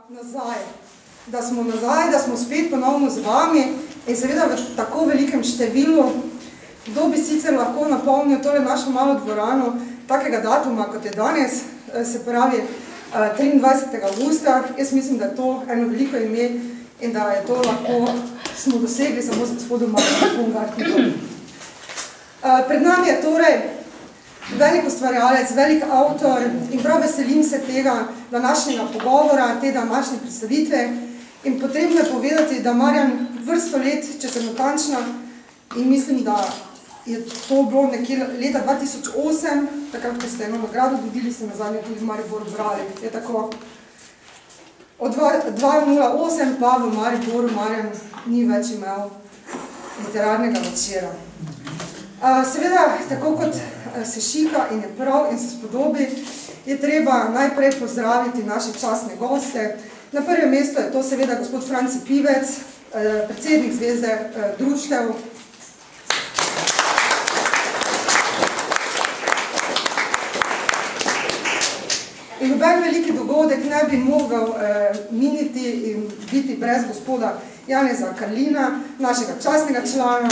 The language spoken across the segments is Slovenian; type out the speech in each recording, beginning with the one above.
nazaj. Da smo spet ponovno z vami in seveda v tako velikem številu. Kdo bi sicer lahko napolnil tole našo malo dvorano takega datuma, kot je danes, se pravi 23. augusta. Jaz mislim, da je to eno veliko ime in da je to lahko smo dosegli samo z gospodom Markom Baumgartnikom. Pred nami je torej velik ustvarjalec, velik avtor in prav veselim se tega današnjega pogovora, te današnje predstavitve. In potrebno je povedati, da Marjan vrsto let, če sem natančna, in mislim, da je to bilo nekje leta 2008, takrat, ko ste eno nagrado dobili, ste nazadnje tudi v Mariboru brali. Je tako. Od 2008 pa v Mariboru Marjan ni več imel literarnega večera. Seveda, tako kot se šika in je prav in se spodobi, je treba najprej pozdraviti naše častne goste. Na prvem mestu je to seveda gospod Franci Pivec, predsednik Zveze društev. In noben veliki dogodek ne bi mogel miniti in biti brez gospoda Janeza Karlina, našega častnega člana.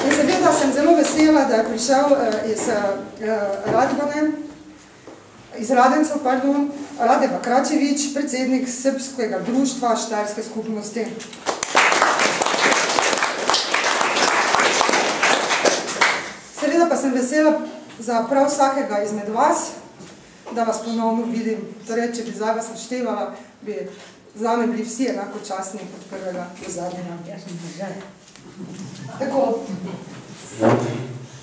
In seveda sem zelo vesela, da je prišel iz Radencev, Rade Bakračevič, predsednik Srbskega društva Štajerske skupnosti. Seveda pa sem vesela za prav vsakega izmed vas, da vas ponovno vidim. Torej, če bi zdaj vas naštevala, bi zame bili vsi enako častni od prvega do zadnjega. Tako.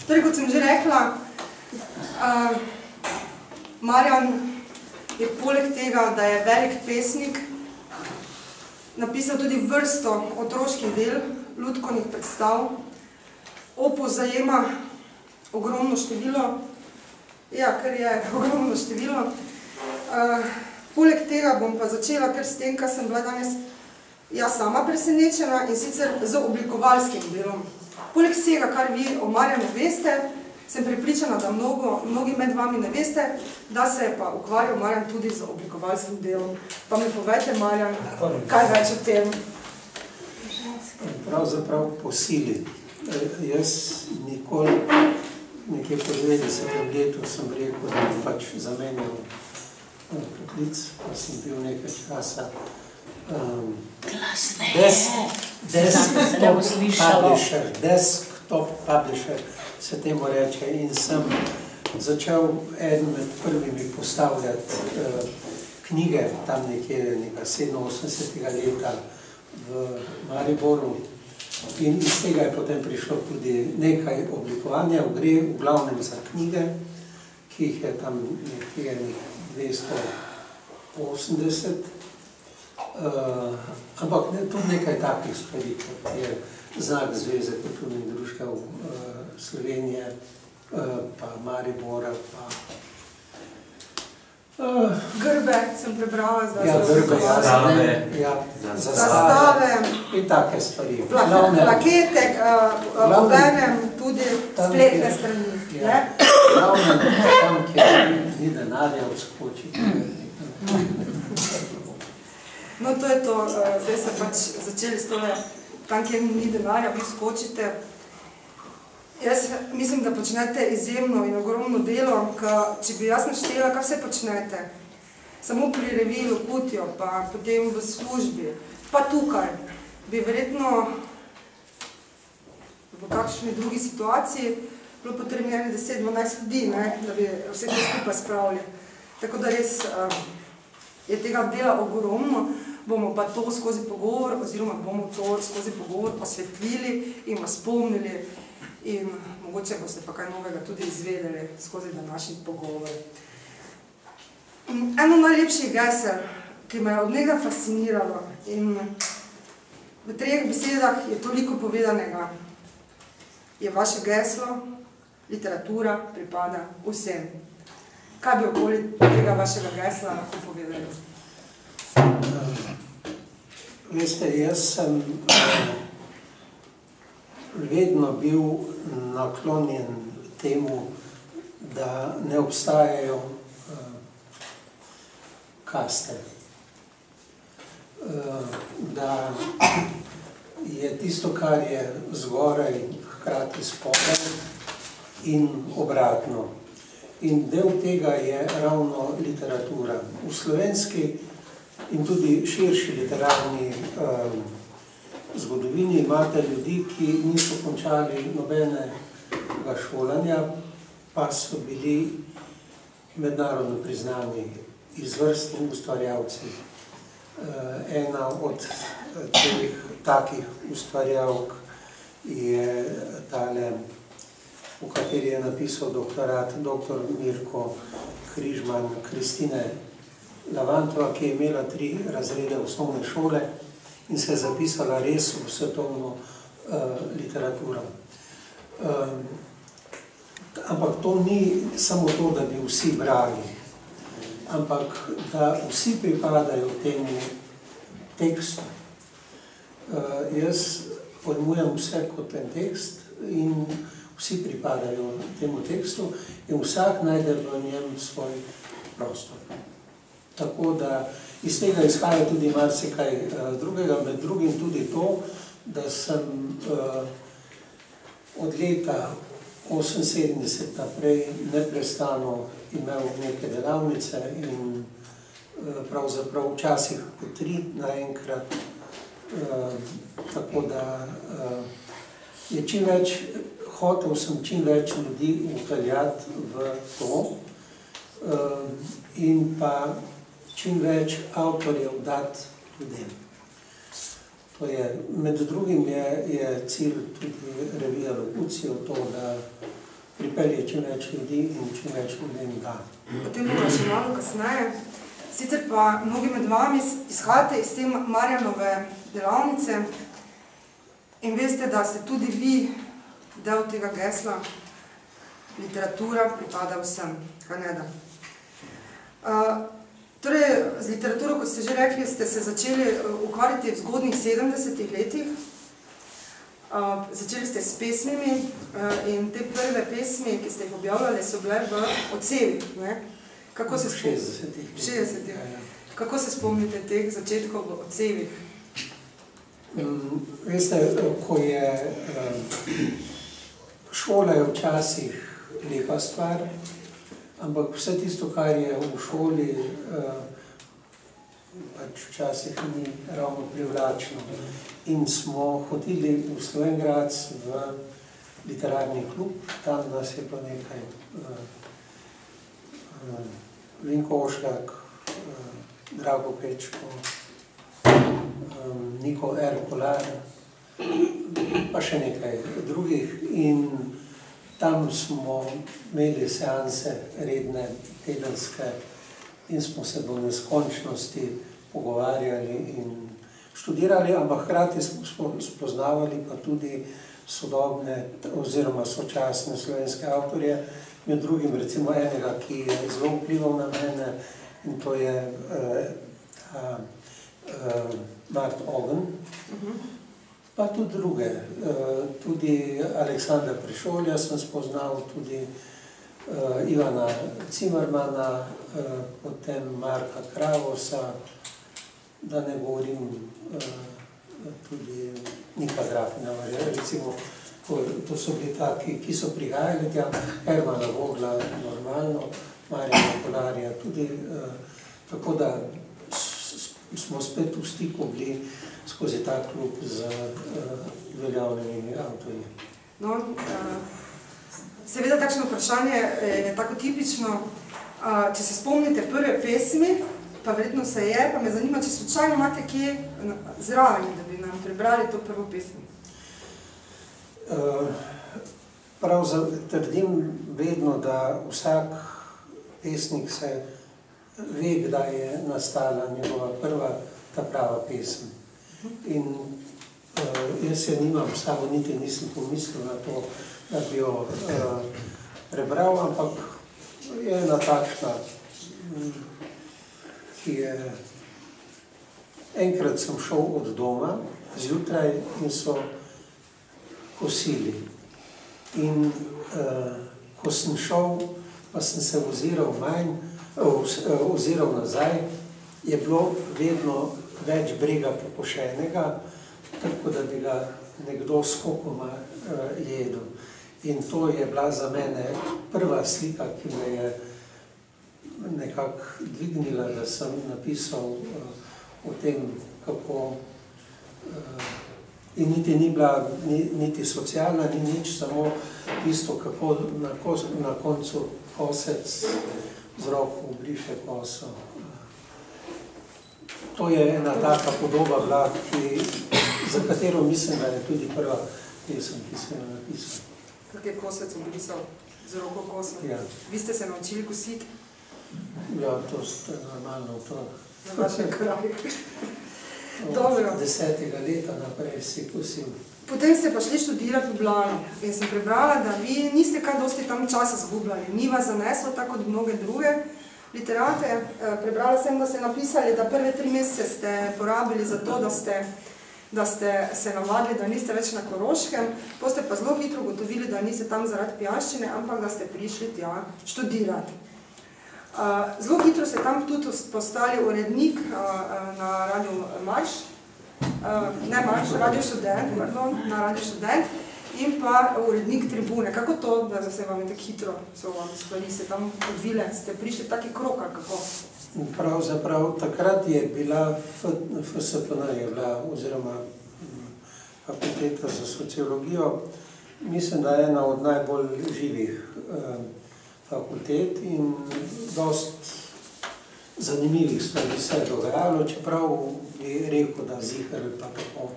Torej, kot sem že rekla, Marjan je poleg tega, da je velik pesnik, napisal tudi vrsto otroških del, lutkovnih predstav. Opus zajema ogromno število, ker je ogromno število. Poleg tega bom pa začela kar s tem, kar sem bila danes jaz sama presenečena, in sicer z oblikovalskim delom. Poleg vsega, kar vi o Marjanu veste, sem prepričana, da mnogi med vami ne veste, da se je pa ukvarjal Marjan tudi z oblikovalskim delom. Pa mi povejte, Marjan, kaj več o tem? Pravzaprav po sili. Jaz nikoli, nekje po 90. letu sem rekel, da bi pač zamenjal poklic, pa sem bil nekaj časa desktop publisher, se temu reče, in sem začel eden med prvimi postavljati knjige, tam nekje 87. leta v Mariboru. In iz tega je potem prišlo tudi nekaj oblikovanja, gre v glavnem za knjige, ki jih je tam nekje 280, ampak tudi nekaj takih stvari, kot je Znak Zveze kulturnih društev Slovenije, pa Maribora, pa Grbe sem prebrala za zastave in take stvari. Plakete, obenem tudi spletne strani. Glavno tam, kjer ni denarja odskočiti. No, to je to. Zdaj se pač začeli s tole, tam, kjer ni denarja, vi skočite. Jaz mislim, da počnete izjemno in ogromno delo, če bi jaz naštela, kaj vse počnete. Samo pri reviji Lokutijo, pa potem v službi, pa tukaj, bi verjetno v kakšni drugi situaciji bilo potrebno 10-12 ljudi, da bi vse to skupaj spravili. Tako da res je tega dela ogromno, bomo pa to skozi pogovor, oziroma bomo to skozi pogovor osvetlili in vas spomnili, in mogoče boste pa kaj novega tudi izvedeli skozi današnji pogovor. Eno najlepših gesel, ki me je od njega fasciniralo, in v 3 besedah je toliko povedanega, je vaše geslo: literatura pripada vsem. Kaj bi okoli tega vašega gesla lahko povedali? Veste, jaz sem vedno bil naklonjen temu, da ne obstajajo kaste. Da je tisto, kar je zgoraj, hkrati spodaj in obratno. In del tega je ravno literatura. V slovenski in tudi širši literarni zgodovini imate ljudi, ki niso končali nobenega šolanja, pa so bili mednarodno priznani izvrstni ustvarjalci. Ena od teh takih ustvarjalk je tale, v kateri je napisal doktorat dr. Mirko Križman, Kristine Lavantova, ki je imela 3 razrede osnovne šole in se je zapisala res v svetovno literaturo. Ampak to ni samo to, da bi vsi brali, ampak da vsi pripadajo temu tekstu. Jaz pojmujem vse kot en tekst in vsi pripadajo temu tekstu in vsak najde v njem svoj prostor. Tako da iz tega izhaja tudi marsikaj drugega, med drugim tudi to, da sem od leta 1978 naprej neprestano imel neke delavnice in pravzaprav včasih po 3 naenkrat, tako da je čim več, hotel sem čim več ljudi upeljati v to in pa čim več avtorjev dati ljudem. To je, med drugim je cilj tudi revija Lokucijo to, da pripelje čim več ljudi in čim več ljudem da. Potem bomo še malo kasneje. Sicer pa mnogi med vami izhajate iz te Marjanove delavnice in veste, da ste tudi vi del tega gesla literatura pripada vsem, kaj ne da. Torej, z literaturo, kot ste že rekli, ste se začeli ukvarjati v zgodnjih 70-ih letih. Začeli ste s pesmimi in te prve pesmi, ki ste jih objavljali, so bile v odsevih. Kako se spomnite? 60-ih. Kako se spomnite teh začetkov v odsevih? Veste, ko je šola je včasih lepa stvar, ampak vse tisto, kar je v šoli, pač včasih ni ravno privlačno. In smo hodili v Slovenj Gradec v literarni klub, tam nas je pa nekaj Vinko Ošljak, Drago Pečko, Niko R. Kolar, pa še nekaj drugih in tam smo imeli seanse redne, tedenske in smo se do neskončnosti pogovarjali in študirali, ampak hkrati smo spoznavali pa tudi sodobne oziroma sočasne slovenske avtorje, med drugim recimo enega, ki je zelo vplival na mene in to je Mart Ogen. Pa tudi druge, tudi Aleksandra Prišolja sem spoznal, tudi Ivana Cimermana, potem Marka Kravosa, da ne govorim tudi Nika Grafina, recimo, to so bili taki, ki so prihajali tja, Hermana Vogla, normalno, Marjana Kolarja, tudi, tako da smo spet v stiku bili skozi ta klub z veljavnimi avtorji. No, seveda takšno vprašanje je tako tipično. Če se spomnite prve pesmi, pa verjetno se je, pa me zanima, če slučajno imate kje zraven, da bi nam prebrali to prvo pesmi. Prav trdim vedno, da vsak pesnik se ve, kdaj je nastala njegova prva ta prava pesem. In jaz se nimam, samo niti nisem pomislil na to, da bi jo prebral, ampak je ena takšna, ki je... Enkrat sem šel od doma zjutraj in so kosili. In ko sem šel, pa sem se oziral nazaj je bilo vedno več brega pokošenega, tako da bi ga nekdo skokoma jedel. In to je bila za mene prva slika, ki me je nekako dvignila, da sem napisal o tem, kako in niti ni bila niti socialna, ni nič, samo tisto, kako na koncu kosec z roko obriše koso. To je ena taka podoba bila, za katero mislim, da je tudi prva pesem, ki sem jo napisal. Kak je kosec obrisal z roko koso? Ja. Vi ste se naučili kositi? Ja, to je normalno to. Na vašem kraju. Od 10. leta naprej si kosil. Potem ste pa šli študirati v Ljubljano in sem prebrala, da vi niste kaj dosti tam časa zgubljali. Ni vas zaneslo tako kot mnoge druge literate. Prebrala sem, da ste napisali, da prve 3 mesece ste porabili za to, da ste se navadili, da niste več na Koroškem. Potem ste pa zelo hitro ugotovili, da niste tam zaradi pijanščine, ampak da ste prišli tja študirati. Zelo hitro ste tam tudi postali urednik na Radio Marš, ne Marš, Radio Študent, pardon, na Radio Študent in pa urednik Tribune. Kako to, da se vam je tako hitro, so vam stvari se tam odvile, ste prišli v taki krok, ali kako? Pravzaprav, takrat je bila FSPN, je bila, oziroma Fakulteta za sociologijo, mislim, da je ena od najbolj živih fakultet in dost zanimivih stvari se je dogajalo, čeprav bi rekel, da Ziher pa tako,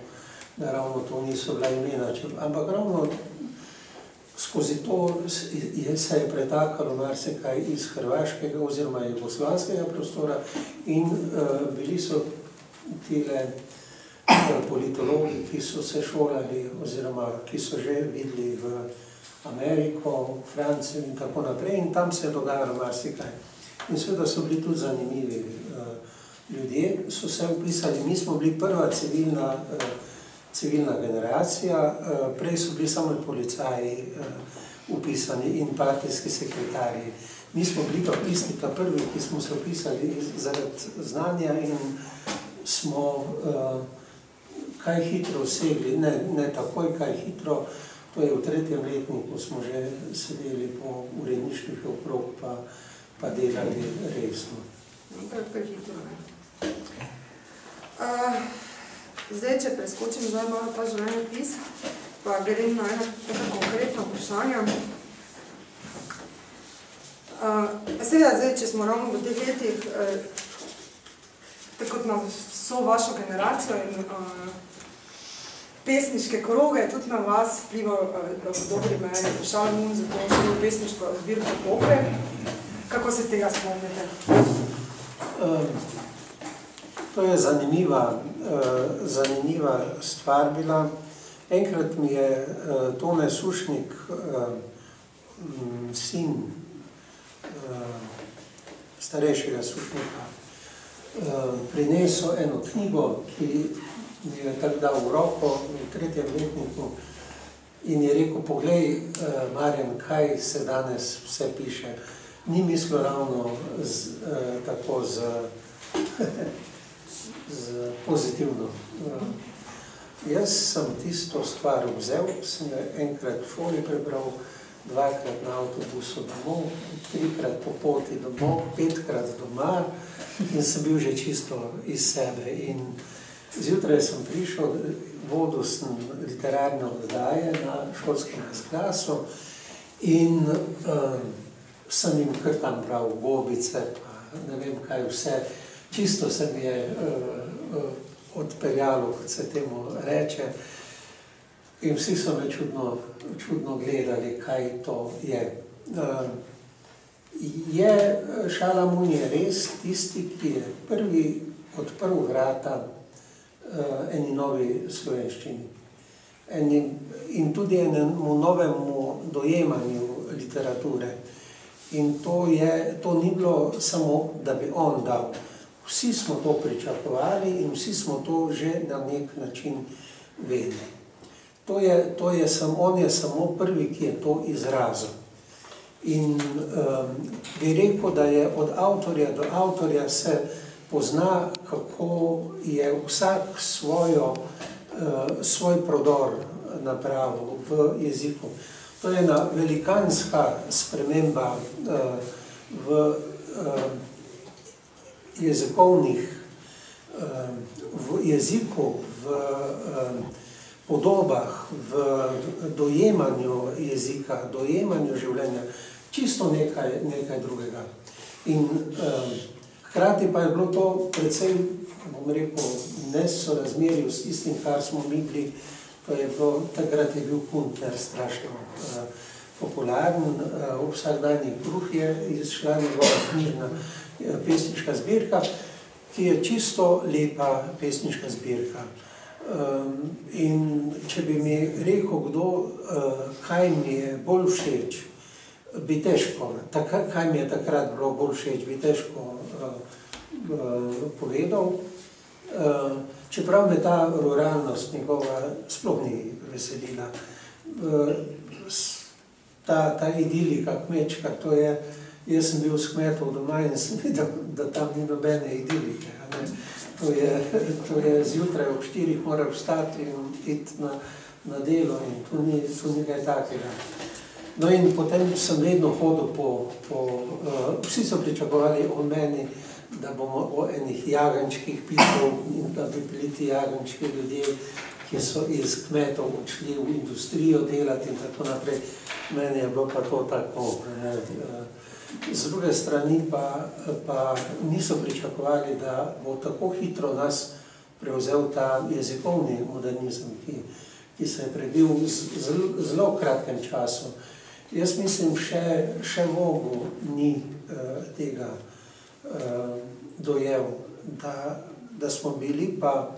da ravno to niso bila imena, ampak ravno skozi to se je pretakalo marsikaj iz hrvaškega oziroma jugoslovanskega prostora in bili so tile politologi, ki so se šolali oziroma ki so že videli v Ameriko, Francijo in tako naprej in tam se je dogajalo marsikaj. In seveda so bili tudi zanimivi ljudje, so se upisali, mi smo bili prva civilna generacija, prej so bili samo policaji upisani in partijski sekretarji. Mi smo bili pa pisni pa prvi, ki smo se upisali zaradi znanja in smo kaj hitro vsegli, ne takoj, kaj hitro, to je v 3. letniku smo že sedeli po uredniških okrog pa delali resno. Kaj hitro, ne? Zdaj, če preskočim zdaj malo ta življenjepis, pa grem na ena konkretna vprašanja. Seveda, zdaj, če smo ravno v teh letih, tako na vso vašo generacijo in pesniške kroge, tudi na vas vplival v dobri meri Šalamun, zato svojo pesniško zbirko Pope. Kako se tega spomnite? To je zanimiva stvar bila. Enkrat mi je Tone Sušnik, sin starejšega Sušnika, prinesel eno knjigo, ki mi je tako dal v roko v 3. letniku in je rekel, poglej, Marjan, kaj se danes vse piše. Ni mislil ravno tako pozitivno. Jaz sem tisto stvar vzel, sem enkrat v šoli prebral, 2-krat na avtobusu domov, 3-krat po poti domov, 5-krat doma in sem bil že čisto iz sebe. In zjutraj sem prišel, vodil sem literarne oddaje na šolskem razglasu in sem jim kar tam bral gobice, pa ne vem kaj vse. Čisto se mi je odpeljalo, kot se temu reče. In vsi so me čudno gledali, kaj to je. Šalamun je res tisti, ki je prvi odprl vrata eni novi slovenščini. In tudi enemu novemu dojemanju literature. In to ni bilo samo, da bi on dal. Vsi smo to pričakovali in vsi smo to že na nek način vedeli. On je samo prvi, ki je to izrazil. In bi rekel, da je od avtorja do avtorja se pozna, kako je vsak svoj prodor napravil v jeziku. To je ena velikanska sprememba v jeziku, v podobah, v dojemanju jezika, dojemanju življenja, čisto nekaj drugega. In hkrati pa je bilo to precej, bom rekel, nesorazmerju s tistim, kar smo mi bili. To je bilo, takrat je bil Kuntner strašno popularen, vsakdanji kruh je izšla njegova knjižna pesniška zbirka, ki je čisto lepa pesniška zbirka. In če bi mi rekel, kaj mi je bolj všeč, bi težko, kaj mi je takrat bilo bolj všeč, bi težko povedal. Čeprav me ta ruralnost njegova sploh ni veselila. Ta idilika kmečka, to je, jaz sem bil s kmetov doma in sem videl, da tam ni nobene idilike. To je zjutraj ob 4 moral vstati in iti na delo in to ni kaj takega. No in potem sem vedno hodil vsi so pričakovali o meni, da bomo o enih jagančkih pisal in da bi bili ti jagančki ljudje, ki so iz kmetov odšli v industrijo delati in tako naprej. Meni je bilo pa to tako. Z druge strani pa niso pričakovali, da bo tako hitro nas prevzel ta jezikovni modernizem, ki se je prebil v zelo kratkem času. Jaz mislim, še Vogu ni tega dojel, da smo bili pa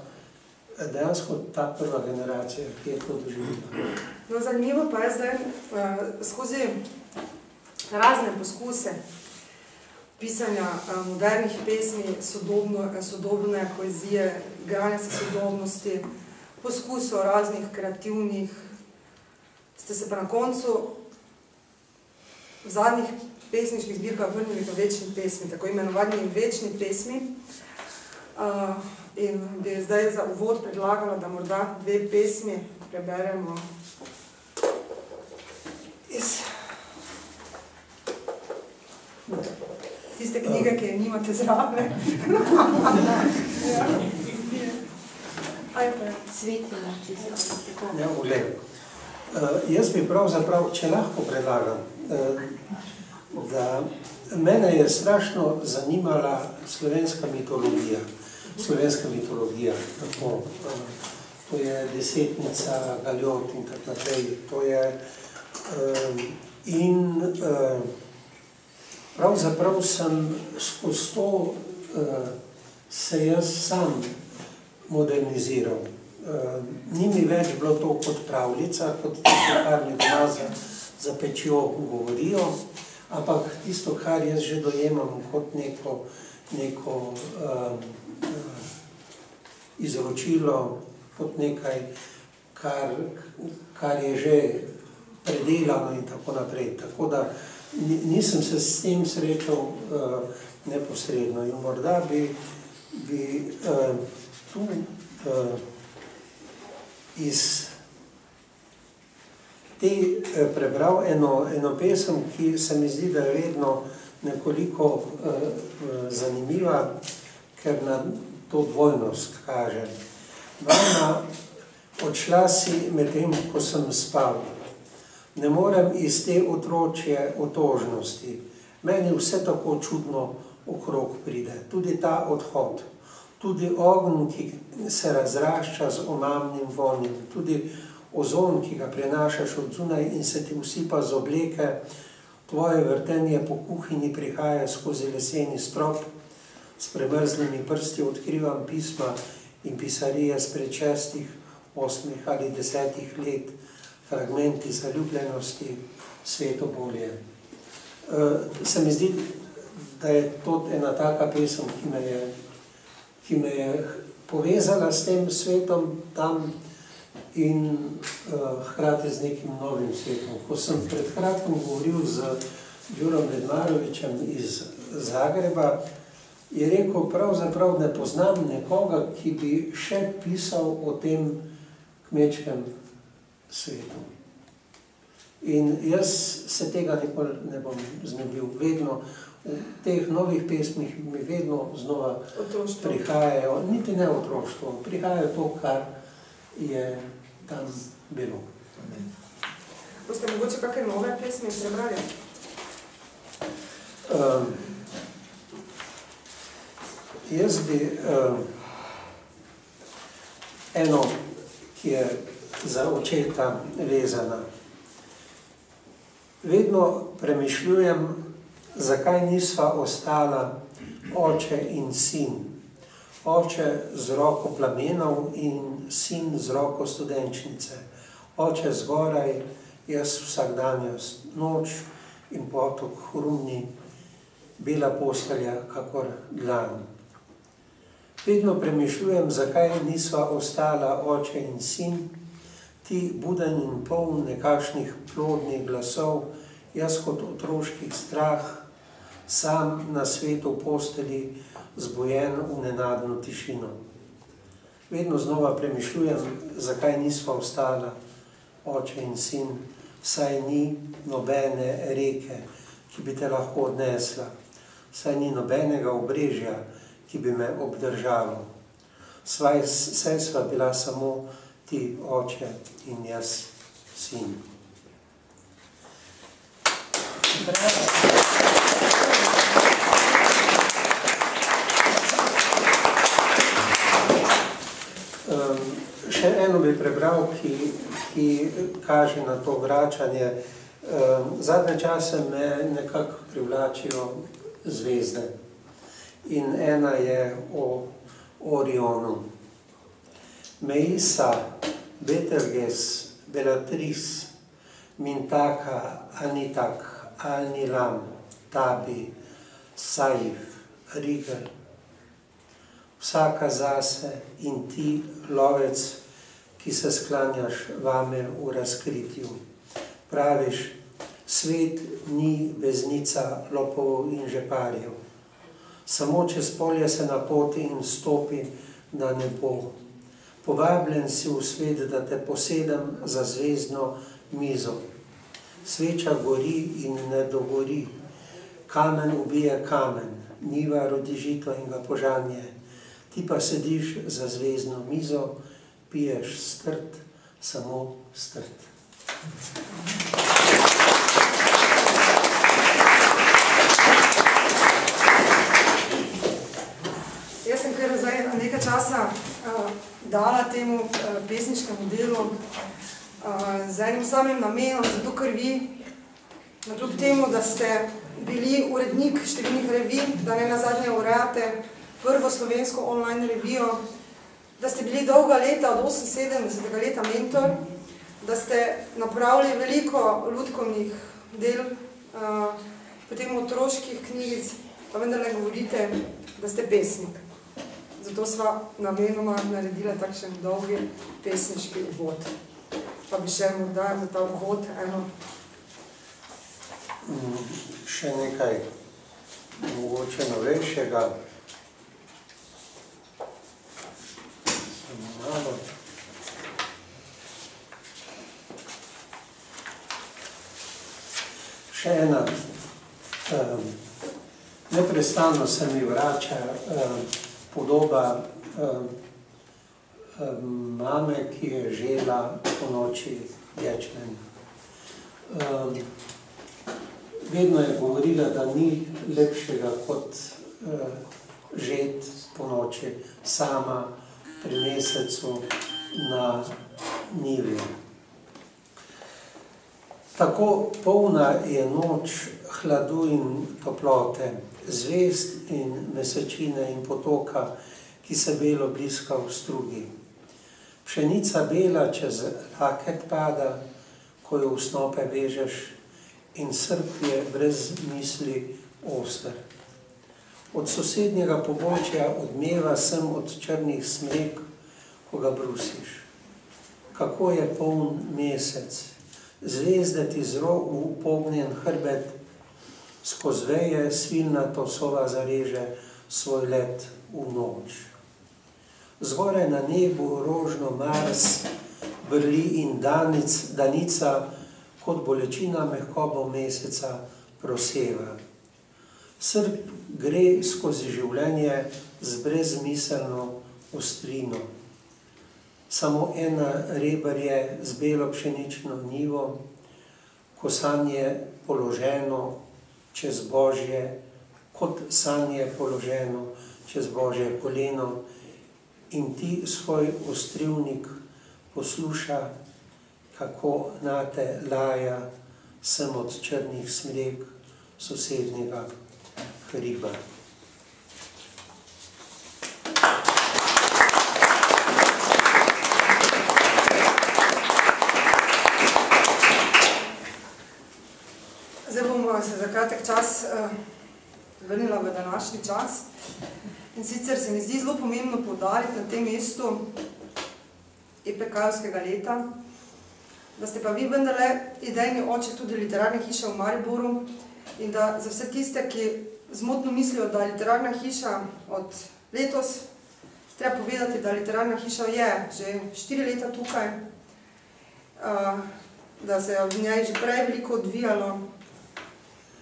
dejansko ta prva generacija, ki je to doživela. No, zanimivo pa je zdaj skozi razne poskuse pisanja modernih pesmi, sodobne poezije, igranja se sodobnosti, poskusov raznih kreativnih, ste se pa na koncu v zadnjih pesniških zbirkah vrnili v večni pesmi, tako imenovani večni pesmi. In bi zdaj za uvod predlagala, da morda 2 pesmi preberemo iz tiste knjige, ki je nimate zraven. Svetlina, čisto. Ja, ugled. Jaz bi pravzaprav, če lahko predlagam, da mene je strašno zanimala slovenska mitologija. Tako, to je Desetnica, Galjot in tako naprej. To je, in pravzaprav sem skozi to se jaz sam moderniziral. Ni mi več bilo to kot pravljica, kot tisto, kar mi doma za pečjo govorijo, ampak tisto, kar jaz že dojemam kot neko izročilo, kot nekaj, kar je že predelano in tako naprej. Tako da nisem se s tem srečal neposredno in morda bi tu iz te prebral eno pesem, ki se mi zdi, da je vedno nekoliko zanimiva, ker na to dvojnost kaže. Mama, odšla si medtem, ko sem spal. Ne morem iz te otročje otožnosti. Meni vse tako čudno okrog pride. Tudi ta odhod. Tudi ogenj, ki se razrašča z omamnim vonjem. Tudi ozon, ki ga prenašaš od zunaj in se ti usipa z obleke. Tvoje vrtenje po kuhinji prihaja skozi leseni strop. S premrzlimi prsti odkrivam pisma in pisarije spred 6, 8 ali 10 let, fragmenti zaljubljenosti, sveto bolje. Se mi zdi, da je to ena taka pesem, ki me je povezala s tem svetom tam in hkrati z nekim novim svetom. Ko sem pred kratkim govoril z Đurom Redmarovićem iz Zagreba, je rekel, pravzaprav ne poznam nekoga, ki bi še pisal o tem kmečkem svetu. In jaz se tega nikoli ne bom znebil. Vedno v teh novih pesmih mi vedno znova prihajajo, niti ne otroštvo, prihajajo to, kar je tam bilo. Boste mogoče kakšne nove pesmi prebrali? Jaz bi eno, ki je za očeta vezana. Vedno premišljujem, zakaj nisva ostala oče in sin. Oče z roko plamenov in sin z roko studenčnice. Oče zgoraj, jaz vsakdanjost, noč in potok hrumni, bela postelja kakor dlan. Vedno premišljujem, zakaj nisva ostala oče in sin, ti buden in poln nekakšnih plodnih glasov, jaz kot otroških strah, sam na svetu v posteli, zbujen v nenadno tišino. Vedno znova premišljujem, zakaj nisva ostala oče in sin, saj ni nobene reke, ki bi te lahko odnesla, saj ni nobenega obrežja, ki bi me obdržalo. Saj sva bila samo ti oče in jaz sin. Še eno bi prebral, ki kaže na to vračanje. Zadnje čase me nekako privlačijo zvezde. In ena je o Orionu. Meisa, Betelgeuse, Bellatrice, Mintaka, Anitak, Alnilam, Tabi, Saif, Rigel. Vsaka zase in ti, lovec, ki se sklanjaš vame v razkritju. Praviš, svet ni beznica lopov in žeparjev. Samo čez polje se napoti in stopi na nebo. Povabljen si v svet, da te posedem za zvezdno mizo. Sveča gori in ne dogori. Kamen ubije kamen, njiva rodi žito in ga požanje. Ti pa sediš za zvezdno mizo, piješ strt, samo strt. Jaz sem kar zdaj nekaj časa dala temu pesniškemu delu z enim samim namenom, zato ker vi, kljub temu, da ste bili urednik številnih revij, da ne nazadnje urejate prvo slovensko online revijo, da ste bili dolga leta, od 78. leta mentor, da ste napravili veliko lutkovnih del, potem otroških knjigic, pa vendar ne govorite, da ste pesnik. Zato sva namenoma naredila takšen dolgi pesniški uvod. Pa bi še morda za ta uvod eno. Še nekaj mogoče novejšega. Malo. Še ena. Neprestano se mi vrača podoba mame, ki je žela po noči ječmen. Vedno je govorila, da ni lepšega kot žet po noči sama pri mesecu na njivi. Tako polna je noč hladu in toplote, zvezd in mesečine in potoka, ki se belo bliska v strugi. Pšenica bela čez laket pada, ko jo v snope vežeš, in srp je brez misli oster. Od sosednjega pobočja odmeva sem od črnih smrek, ko ga brusiš. Kako je poln mesec, zvezde ti zro v pognjen hrbet, skozi veje svilnato sova zareže, svoj let v noč. Zgoraj na nebu rožno Mars brli in danica, kot bolečina mehkobo meseca proseva. Srb gre skozi življenje z brezmiselno ostrino. Samo ena reber je z belo pšenično njivo, ko sanje položeno čez Božje, kot sanje položeno čez Božje koleno, in ti svoj ostrivnik posluša, kako nate laja sem od črnih smrek sosednjega hriba. Zdaj bomo se za kratek čas vrnila v današnji čas. In sicer se mi zdi zelo pomembno poudariti na tem mestu EPK-jevskega leta, da ste pa vi vendarle idejni oče tudi literarne hiše v Mariboru in da za vse tiste, ki zmotno mislijo, da literarna hiša od letos, treba povedati, da literarna hiša je že 4 leta tukaj, da se je v njej že prej veliko odvijalo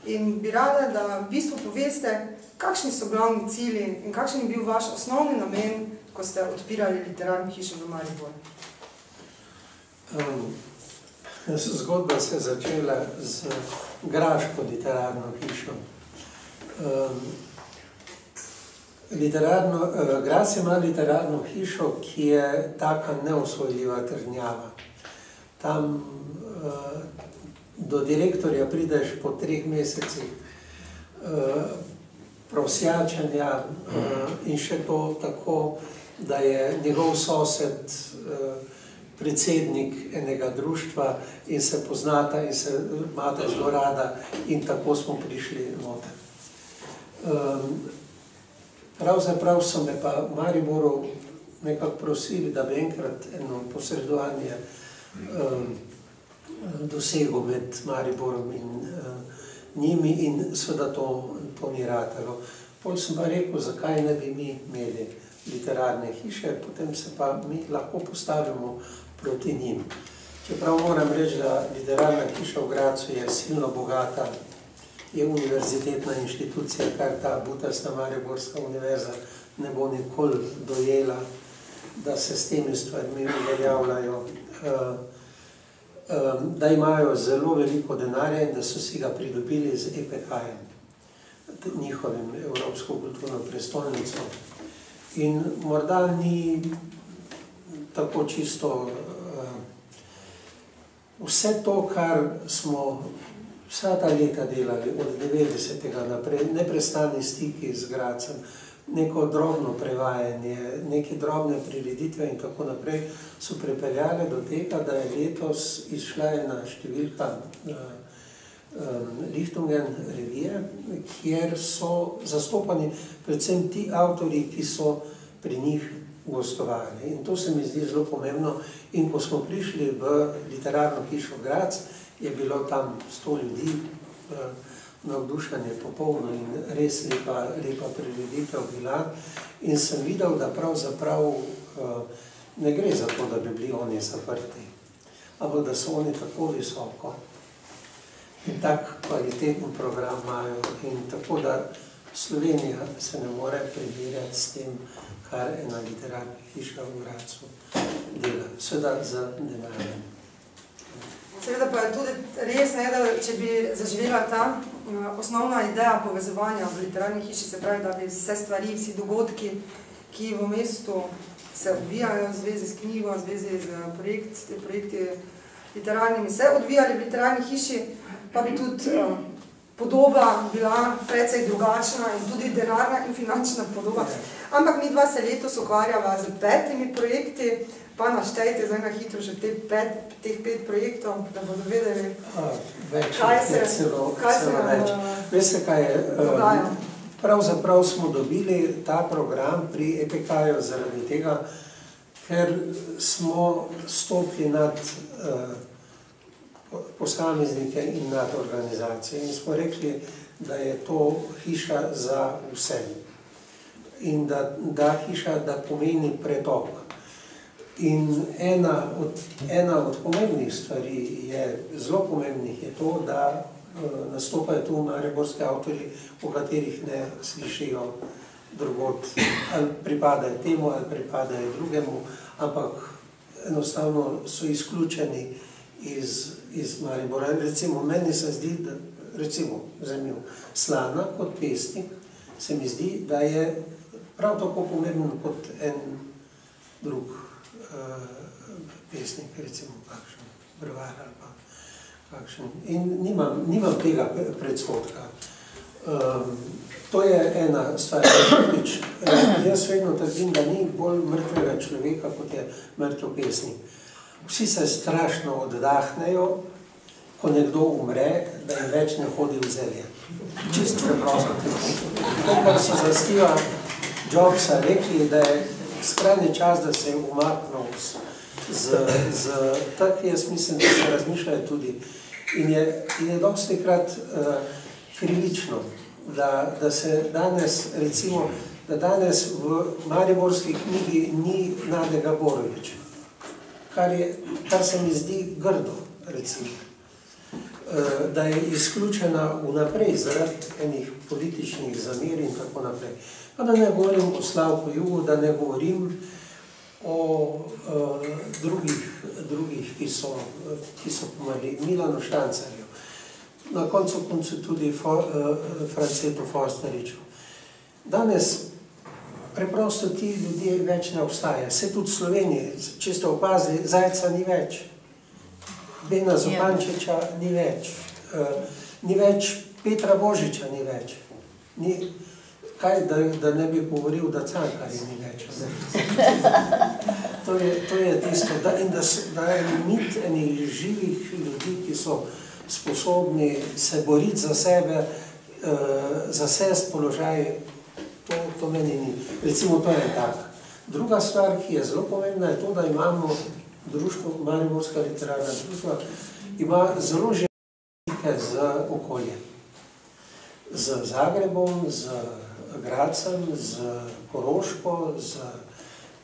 in bi rada, da v bistvu poveste, kakšni so glavni cilji in kakšen je bil vaš osnovni namen, ko ste odpirali literarno hišo v Mariboru? Zgodba se je začela z graško literarno hišo. Graz ima literarno hišo, ki je taka neosvojljiva trdnjava. Tam do direktorja prideš po 3 mesecih prosjačenja in še to tako, da je njegov sosed predsednik enega društva in se poznata in se imata zelo rada in tako smo prišli noter. Pravzaprav so me pa v Mariboru nekako prosili, da bi enkrat eno posredovanje dosegel med Mariborom in njimi in seveda to ni ratalo. Potem sem pa rekel, zakaj ne bi mi imeli literarne hiše, potem se pa mi lahko postavimo proti njim. Čeprav moram reči, da literarna hiša v Grazu je silno bogata, je univerzitetna inštitucija, kar ta butasta Mariborska univerza ne bo nikoli dojela, da se s temi stvarmi uveljavljajo, da imajo zelo veliko denarja in da so si ga pridobili z EPK-jem, njihovim Evropsko kulturno prestolnico. In morda ni tako čisto vse to, kar smo vsa ta leta delali, od 90. naprej, neprestani stiki z Grazem, neko drobno prevajanje, neke drobne prireditve in tako naprej, so pripeljale do tega, da je letos izšla ena številka Lichtungen revije, kjer so zastopani predvsem ti avtorji, ki so pri njih gostovali. In to se mi zdi zelo pomembno. In ko smo prišli v literarno hišo Graz, je bilo tam 100 ljudi, navdušanje popolno in res lepa prireditev bila. In sem videl, da pravzaprav ne gre za to, da bi bili oni zaprti, ampak da so oni tako visoko in tak kvaliteten program imajo. In tako da Slovenija se ne more primerjati s tem, kar ena literarna hiša v Grazu dela. Seveda za denarjem. Seveda pa je tudi res, da če bi zaživela ta osnovna ideja povezovanja v literarni hiši, se pravi, da bi vse stvari, vsi dogodki, ki v mestu se odvijajo v zvezi s knjigo, v zvezi z projekti literarnimi, se odvijali v literarni hiši, pa bi tudi podoba bila precej drugačna in tudi denarna in finančna podoba. Ampak mi dva se letos ukvarjava z 5 projekti, pa naštejte zdaj na hitro še teh 5 projektov, da bodo vedeli, kaj se Veste, kaj je? Pravzaprav smo dobili ta program pri EPK-ju zaradi tega, ker smo stopili nad posameznike in nad organizacije in smo rekli, da je to hiša za vse. in da hiša, da pomeni pretok. In ena od pomembnih stvari zelo pomembnih je to, da nastopajo tu mariborski avtorji, o katerih ne slišijo drugod, ali pripadajo temu, ali pripadajo drugemu, ampak enostavno so izključeni iz Maribora. Recimo, meni se zdi, da zanimivo, Slana kot pesnik se mi zdi, da je prav tako pomemben kot en drug pesnik, recimo kakšen brevar ali pa kakšen. In nimam tega predsodka. To je ena stvar. Jaz vedno trdim, da ni bolj mrtvega človeka, kot je mrtev pesnik. Vsi se strašno oddahnejo, ko nekdo umre, da jim več ne hodi v zelje. Čisto preprosto. To, kar so za Steva Jobsa rekli, da je skrajni čas, da se je umaknil tak, jaz mislim, da se razmišljajo tudi. In je dostikrat krivično, da se danes, recimo, da danes v mariborski knjigi ni Nade Gaborović, kar se mi zdi grdo, recimo. Da je izključena vnaprej zaradi enih političnih zamer in tako naprej. Pa da ne govorim o Slavku Jugu, da ne govorim o drugih, ki so pomagli, Milanu Štancarju, na koncu tudi Francetu Forstneriču. Danes preprosto ti ljudje več ne obstajajo. Se tudi v Sloveniji, če ste opazili, Zajca ni več, Bena Zupančiča ni več, ni več Petra Božiča ni več. Kaj, da ne bi govoril, da Cankarja ni več. To je tisto, da je mit enih živih ljudi, ki so sposobni se boriti za sebe, zasest položaj, to meni ni. Recimo, to je tak. Druga stvar, ki je zelo pomembna, je to, da imamo društvo, Mariborska literarna društva, ima zelo želike z okoljem. Z Zagrebom, z Gradcem, z Koroško, z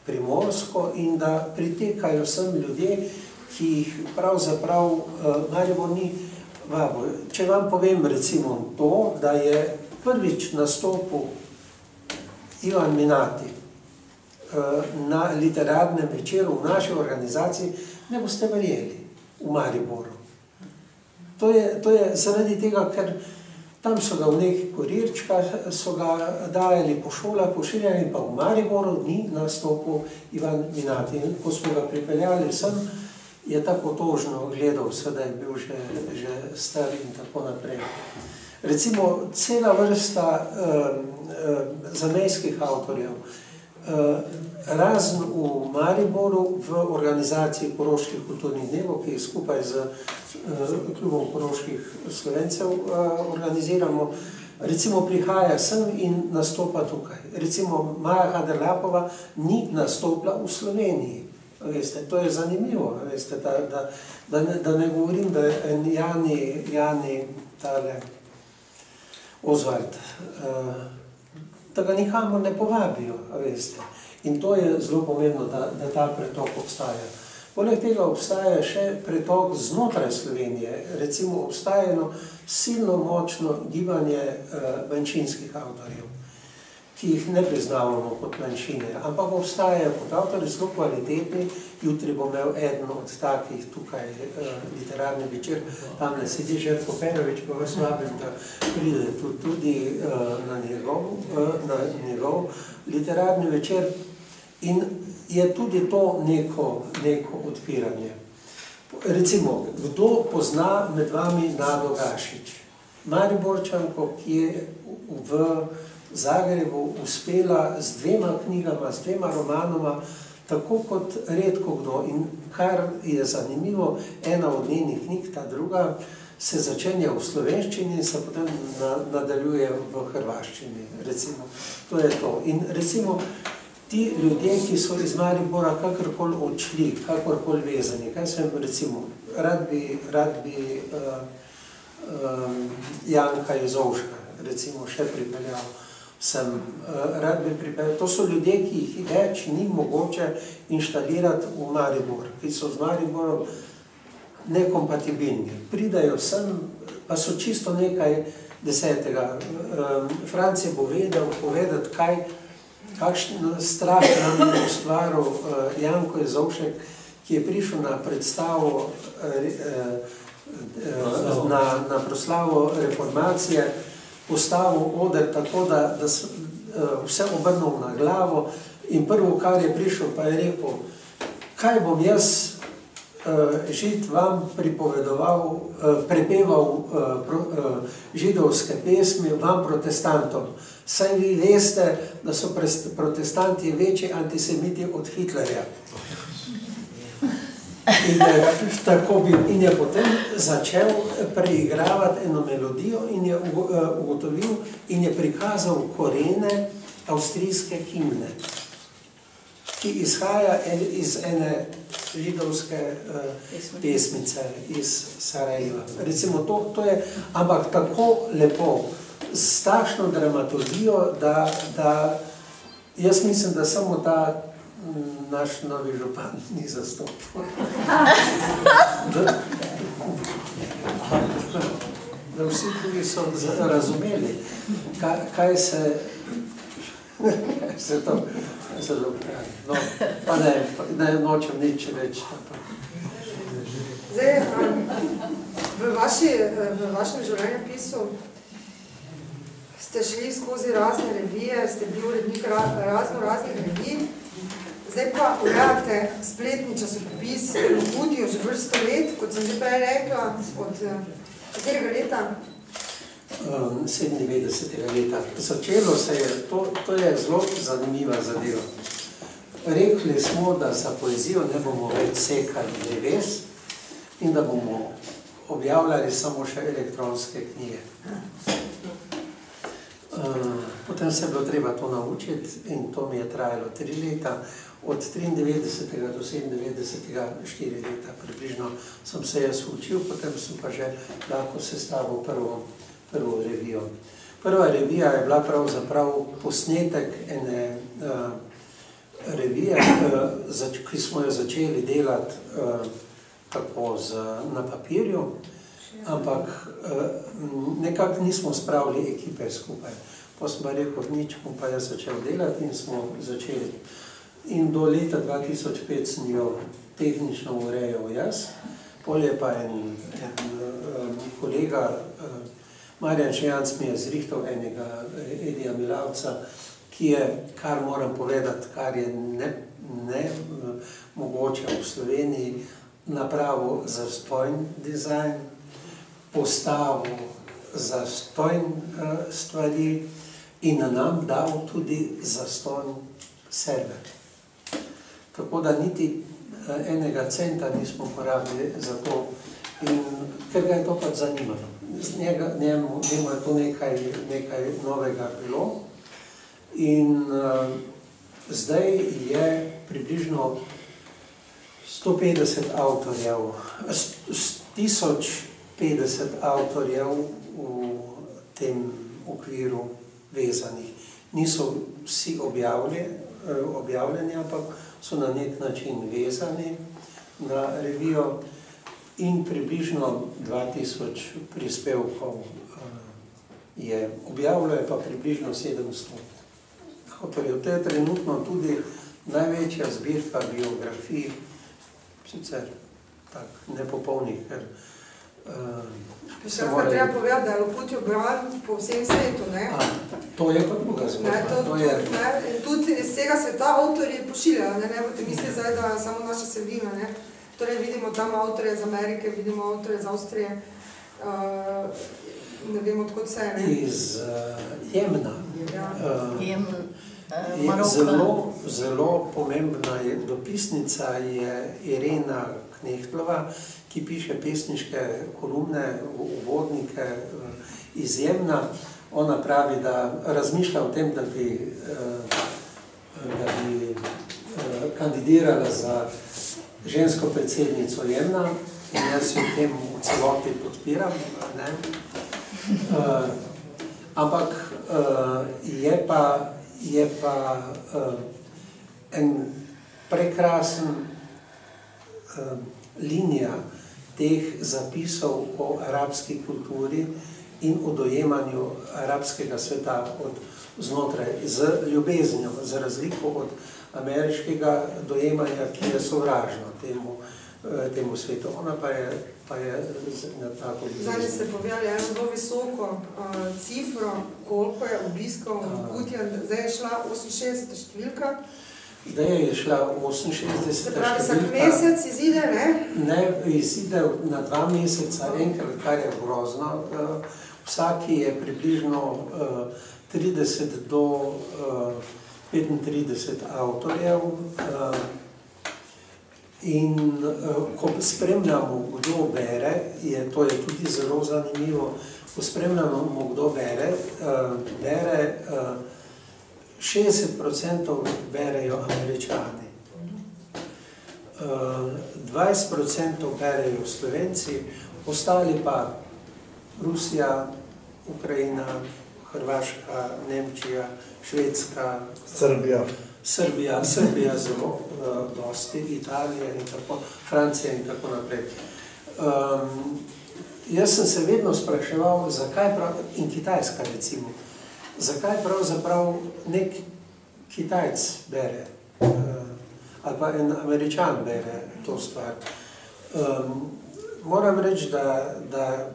Primorsko in da pritekajo sem ljudje, ki jih pravzaprav Maribor ni vabil. Če vam povem recimo to, da je prvič nastopil Ivan Minati na literarnem večeru v naši organizaciji, ne boste verjeli, v Mariboru. To je zaradi tega, ker tam so ga v nekih kurirčkah, so ga dajali po šolah, pošiljali, pa v Mariboru ni nastopil Ivan Minati. Ko smo ga pripeljali sem, je tako tožno gledal, da je bil že star in tako naprej. Recimo, cela vrsta zamejskih avtorjev, razen v Mariboru v organizaciji Koroških kulturnih dnevov, ki jih skupaj z klubom koroških Slovencev organiziramo, recimo prihaja sem in nastopa tukaj. Recimo Maja Haderlapova ni nastopila v Sloveniji. Veste, to je zanimivo, veste, da ne govorim, da je Jani tale Osvald, da ga nikamor ne povabijo, veste. In to je zelo pomembno, da ta pretok obstaja. Poleg tega obstaja še pretok znotraj Slovenije. Recimo obstaja eno silno močno gibanje manjšinskih avtorjev, ki jih ne priznavamo kot manjšine, ampak obstajajo kot avtorji zelo kvalitetni. Jutri bom imel eden od takih tukaj literarni večer, tamle sedi Željko Perović, pa vas vabim, da pride tudi na njegov literarni večer. In je tudi to neko odpiranje. Recimo, kdo pozna med vami Nado Gašić? Mariborčanko, ki je v Zagrebu uspela z 2 knjigama, z 2 romanoma, tako kot redko kdo. In kar je zanimivo, ena od njenih knjig, ta druga, se začenja v slovenščini in se potem nadaljuje v hrvaščini. Recimo, to je to. In recimo, ti ljudje, ki so iz Maribora kakorkoli odšli, kakorkoli vezani, kaj sem recimo, rad bi Janka Jezovška, recimo, še pripeljal rad bi pripeljal. To so ljudje, ki jih več ni mogoče inštalirati v Maribor, ki so z Mariborom nekompatibilni. Pridajo sem, pa so čisto nekaj desetega. Franc je bo vedel povedati, kakšen strah nam je ustvaril Janko Jezovšek, ki je prišel na predstavo, na proslavo reformacije, postavil oder tako, da vse obrnil na glavo in prvo, kar je prišel, pa je rekel, kaj bom jaz Žid vam prepeval židovske pesmi, vam protestantom. Saj vi veste, da so protestanti večji antisemiti od Hitlerja. In je potem začel preigravati eno melodijo in je ugotovil in je prikazal korene avstrijske himne, ki izhaja iz ene židovske pesmice iz Sarajeva. Recimo, to je ampak tako lepo, s takšno dramaturgijo, da jaz mislim, da samo ta naš novi župan ni zastopil. Da vsi drugi so razumeli, kaj se to zelo pravi. No, pa ne nočem nič več. Zdaj, v vašem življenjepisu ste šli skozi razne revije, ste bili urednik raznih revij, zdaj pa urejate spletni časopis Loputijo že vrsto let, kot sem že prej rekla, od katerega leta? 97. leta. Začelo se je, to je zelo zanimiva zadeva. Rekli smo, da za poezijo ne bomo več sekali dreves in da bomo objavljali samo še elektronske knjige. Potem se je bilo treba to naučiti in to mi je trajalo 3 leta. Od 93. do 97. 4 leta približno sem se jaz učil, potem sem pa že lahko sestavil prvo revijo. Prva revija je bila pravzaprav posnetek ene revije, ki smo jo začeli delati tako na papirju, ampak nekako nismo spravili ekipe skupaj. Pa sem pa rekel, nič, bom pa jaz začel delati in smo začeli. In do leta 2005 sem jo tehnično urejal jaz, pol je pa en kolega, Marjan Šejanc mi je zrihtal enega Edija Milavca, ki je, kar moram povedati, kar je ne mogoče v Sloveniji, napravil zastojn dizajn, postavil zastojn stvari in nam dal tudi zastojn server. Tako da niti enega centa nismo porabili za to, in ker ga je to pač zanimalo. Njemu je to nekaj novega bilo in zdaj je približno 150 avtorjev, 1050 avtorjev v tem okviru vezanih. Niso vsi objavljeni, ampak so na nek način vezani na revijo in približno 2000 prispevkov je objavljeno, pa približno 700 avtorjev. To je trenutno tudi največja zbirka biografij, sicer tako nepopolnih, ker Še enkrat treba povedati, da je Loputijo bran po vsem svetu, ne? To je pa druga zgodba. Tudi iz tega sveta avtorji pošiljajo, ne boste mislili zdaj, da je samo naša sredina, ne? Torej vidimo tam avtorje iz Amerike, vidimo avtorje iz Avstrije, ne vemo odkot vse, ne? Iz Jemna. Zelo pomembna dopisnica je Irena Knehtlova, ki piše pesniške kolumne, uvodnike iz Jemna. Ona pravi, da razmišlja o tem, da bi kandidirala za žensko predsednico Jemna in jaz jo v tem v celoti podpiram. Ampak je pa en prekrasen linija teh zapisov o arabski kulturi in o dojemanju arabskega sveta od znotraj, z ljubeznijo, za razliko od ameriškega dojemanja, ki je sovražno temu svetu. Ona pa je na tako ljubeznijo. Zdaj ste povedali eno zelo visoko cifro, koliko je obiskov Gutija, zdaj je šla 68. številka. Zdaj je šla 68. Se pravi, vsak mesec izide, ne? Ne, izide na 2 meseca, enkrat, kar je grozno. Vsaki je približno 30 do 35 avtorjev in ko spremljamo, kdo bere, to je tudi zelo zanimivo, ko spremljamo, kdo bere, 60% berejo Američani, 20% berejo Slovenci, ostali pa Rusija, Ukrajina, Hrvaška, Nemčija, Švedska, Srbija zelo dosti, Italija in tako, Francija in tako naprej. Jaz sem se vedno spraševal, zakaj in Kitajska recimo, zakaj pravzaprav nek Kitajec bere, ali pa en Američan bere to stvar. Moram reči, da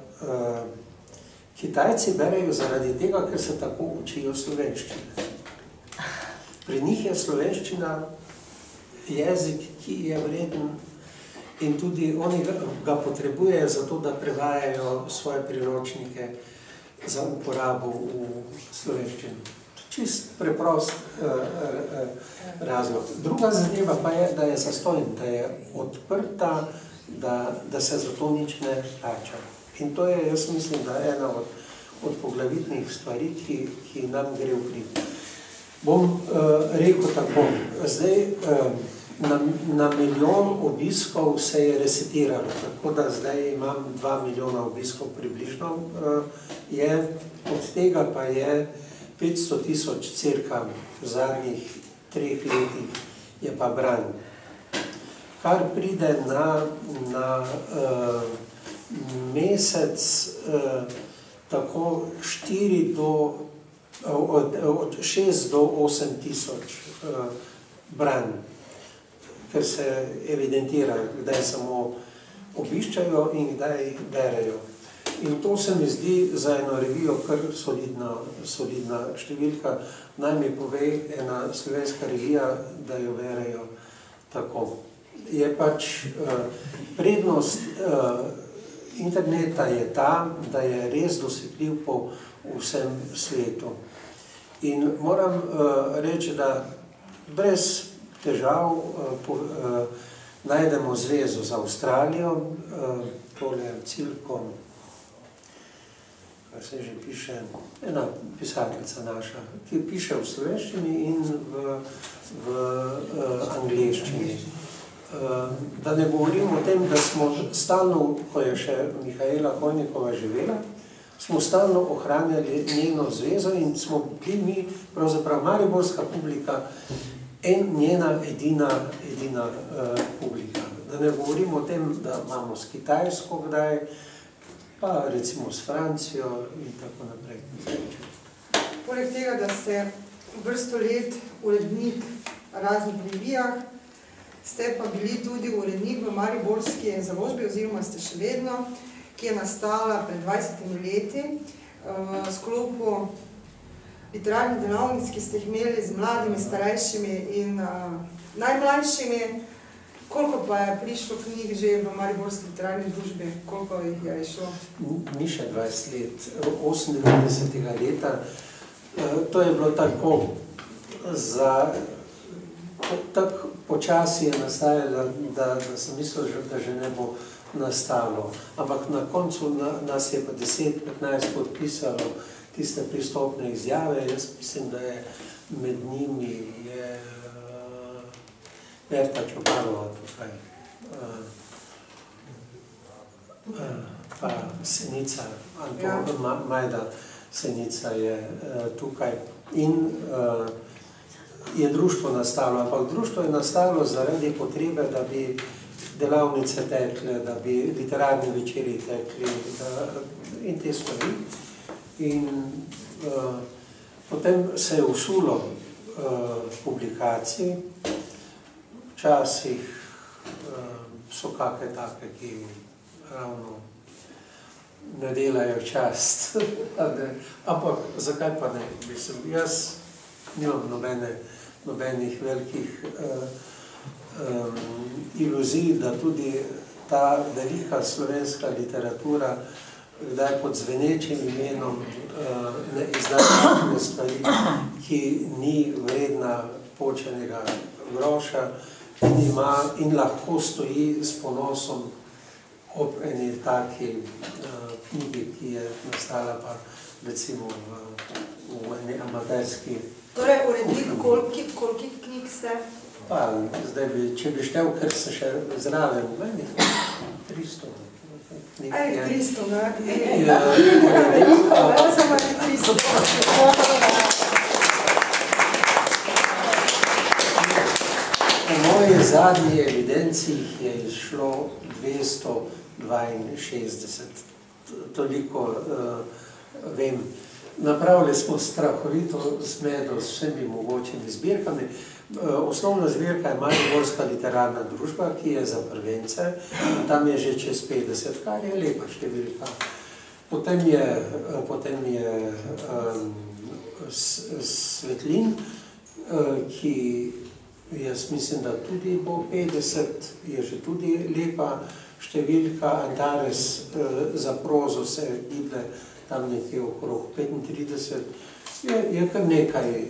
Kitajci berejo zaradi tega, ker se tako učijo slovenščine. Pri njih je slovenščina jezik, ki je vreden in tudi oni ga potrebujejo zato, da prevajajo svoje priročnike za uporabo v slovenščini. Čist preprost razlog. Druga zadeva pa je, da je zastojn, da je odprta, da se za to nič ne plača. In to je, jaz mislim, da je ena od poglavitnih stvari, ki nam gre v prid. Bom rekel tako, zdaj na milijon obiskov se je resetiralo, tako da zdaj imam 2 milijona obiskov približno, od tega pa je 500 tisoč cirka v zadnjih 3 letih je pa branj. Kar pride na mesec tako 6 do 8 tisoč branj, ker se evidentirajo, kdaj samo obiščajo in kdaj berejo. In to se mi zdi za eno revijo kar solidna številka. Naj mi pove ena slovenska revija, da jo berejo tako. Je pač prednost interneta je ta, da je res dosegljiv po vsem svetu. In moram reči, da brez težav najdemo zvezo z Avstralijo, tole Cilko, kar se že piše, ena pisateljica naša, ki piše v slovenščini in v angleščini. Da ne govorim o tem, da smo stalno, ko je še Mihaela Hojnikova živela, smo stalno ohranjali njeno zvezo in smo bili mi, pravzaprav mariborska publika, njena edina publika. Da ne govorim o tem, da imamo s Kitajsko kdaj, pa recimo s Francijo in tako naprej. Poleg tega, da ste vrsto let urednik raznih revijah, ste pa bili tudi urednik v mariborski založbi, oziroma ste še vedno, ki je nastala pred 20 leti v sklopu literarnih delavnic, ki ste jih imeli z mladimi, starejšimi in najmlajšimi. Koliko pa je prišlo knjig že v mariborski literarni družbi? Koliko jih je šlo? Ni še 20 let, 98. leta. To je bilo tako tako počasi je nastajalo, da sem mislil, da že ne bo nastalo. Ampak na koncu nas je pa 10-15 podpisalo tiste pristopne izjave. Jaz mislim, da je med njimi Berta Čoparova tukaj, pa Senica, Anton Majda. Senica je tukaj. In je društvo nastalo, ampak društvo je nastalo zaradi potrebe, da bi delavnice tekle, da bi literarni večeri tekli in te stvari. In potem se je usulo publikacij, včasih so kakve take, ki ravno ne delajo čast, ampak zakaj pa ne? Mislim, jaz nimam nobenih velikih iluzij, da tudi ta velika slovenska literatura kdaj pod zvenečim imenom ne izdaja stvari, ki ni vredna počenega groša in lahko stoji s ponosom ob eni taki knjigi, ki je nastala pa recimo v eni amaterski. Torej, urednik, kolikih knjig ste? Pa, zdaj bi, če bi štev, ker se še zraven, meni 300 knjig. 300, ne? Samo 300. Po moji zadnji evidenci je izšlo 262, toliko vem. Napravili smo strahovito zmedo s vsemi mogočimi zbirkami. Osnovna zbirka je Mariborska literarna družba, ki je za prvence. Tam je že čez 50, kar je lepa številka. Potem je Svetlin, ki jaz mislim, da tudi bo 50, je že tudi lepa številka. Antares za prozo se giblje tam nekje okrog 35, je kar nekaj.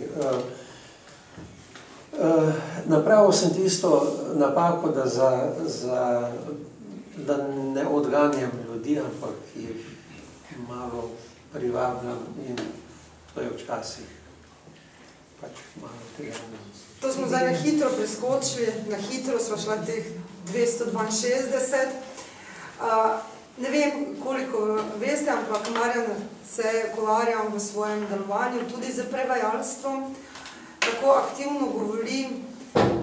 Napravil sem tisto napako, da ne odganjam ljudi, ampak jih malo privabljam in to je včasih pač malo težavno. To smo zdaj na hitro preskočili, na hitro smo šla teh 262. Ne vem, koliko veste, ampak Marjan se ukvarja v svojem delovanju tudi z prevajalstvom. Tako aktivno govori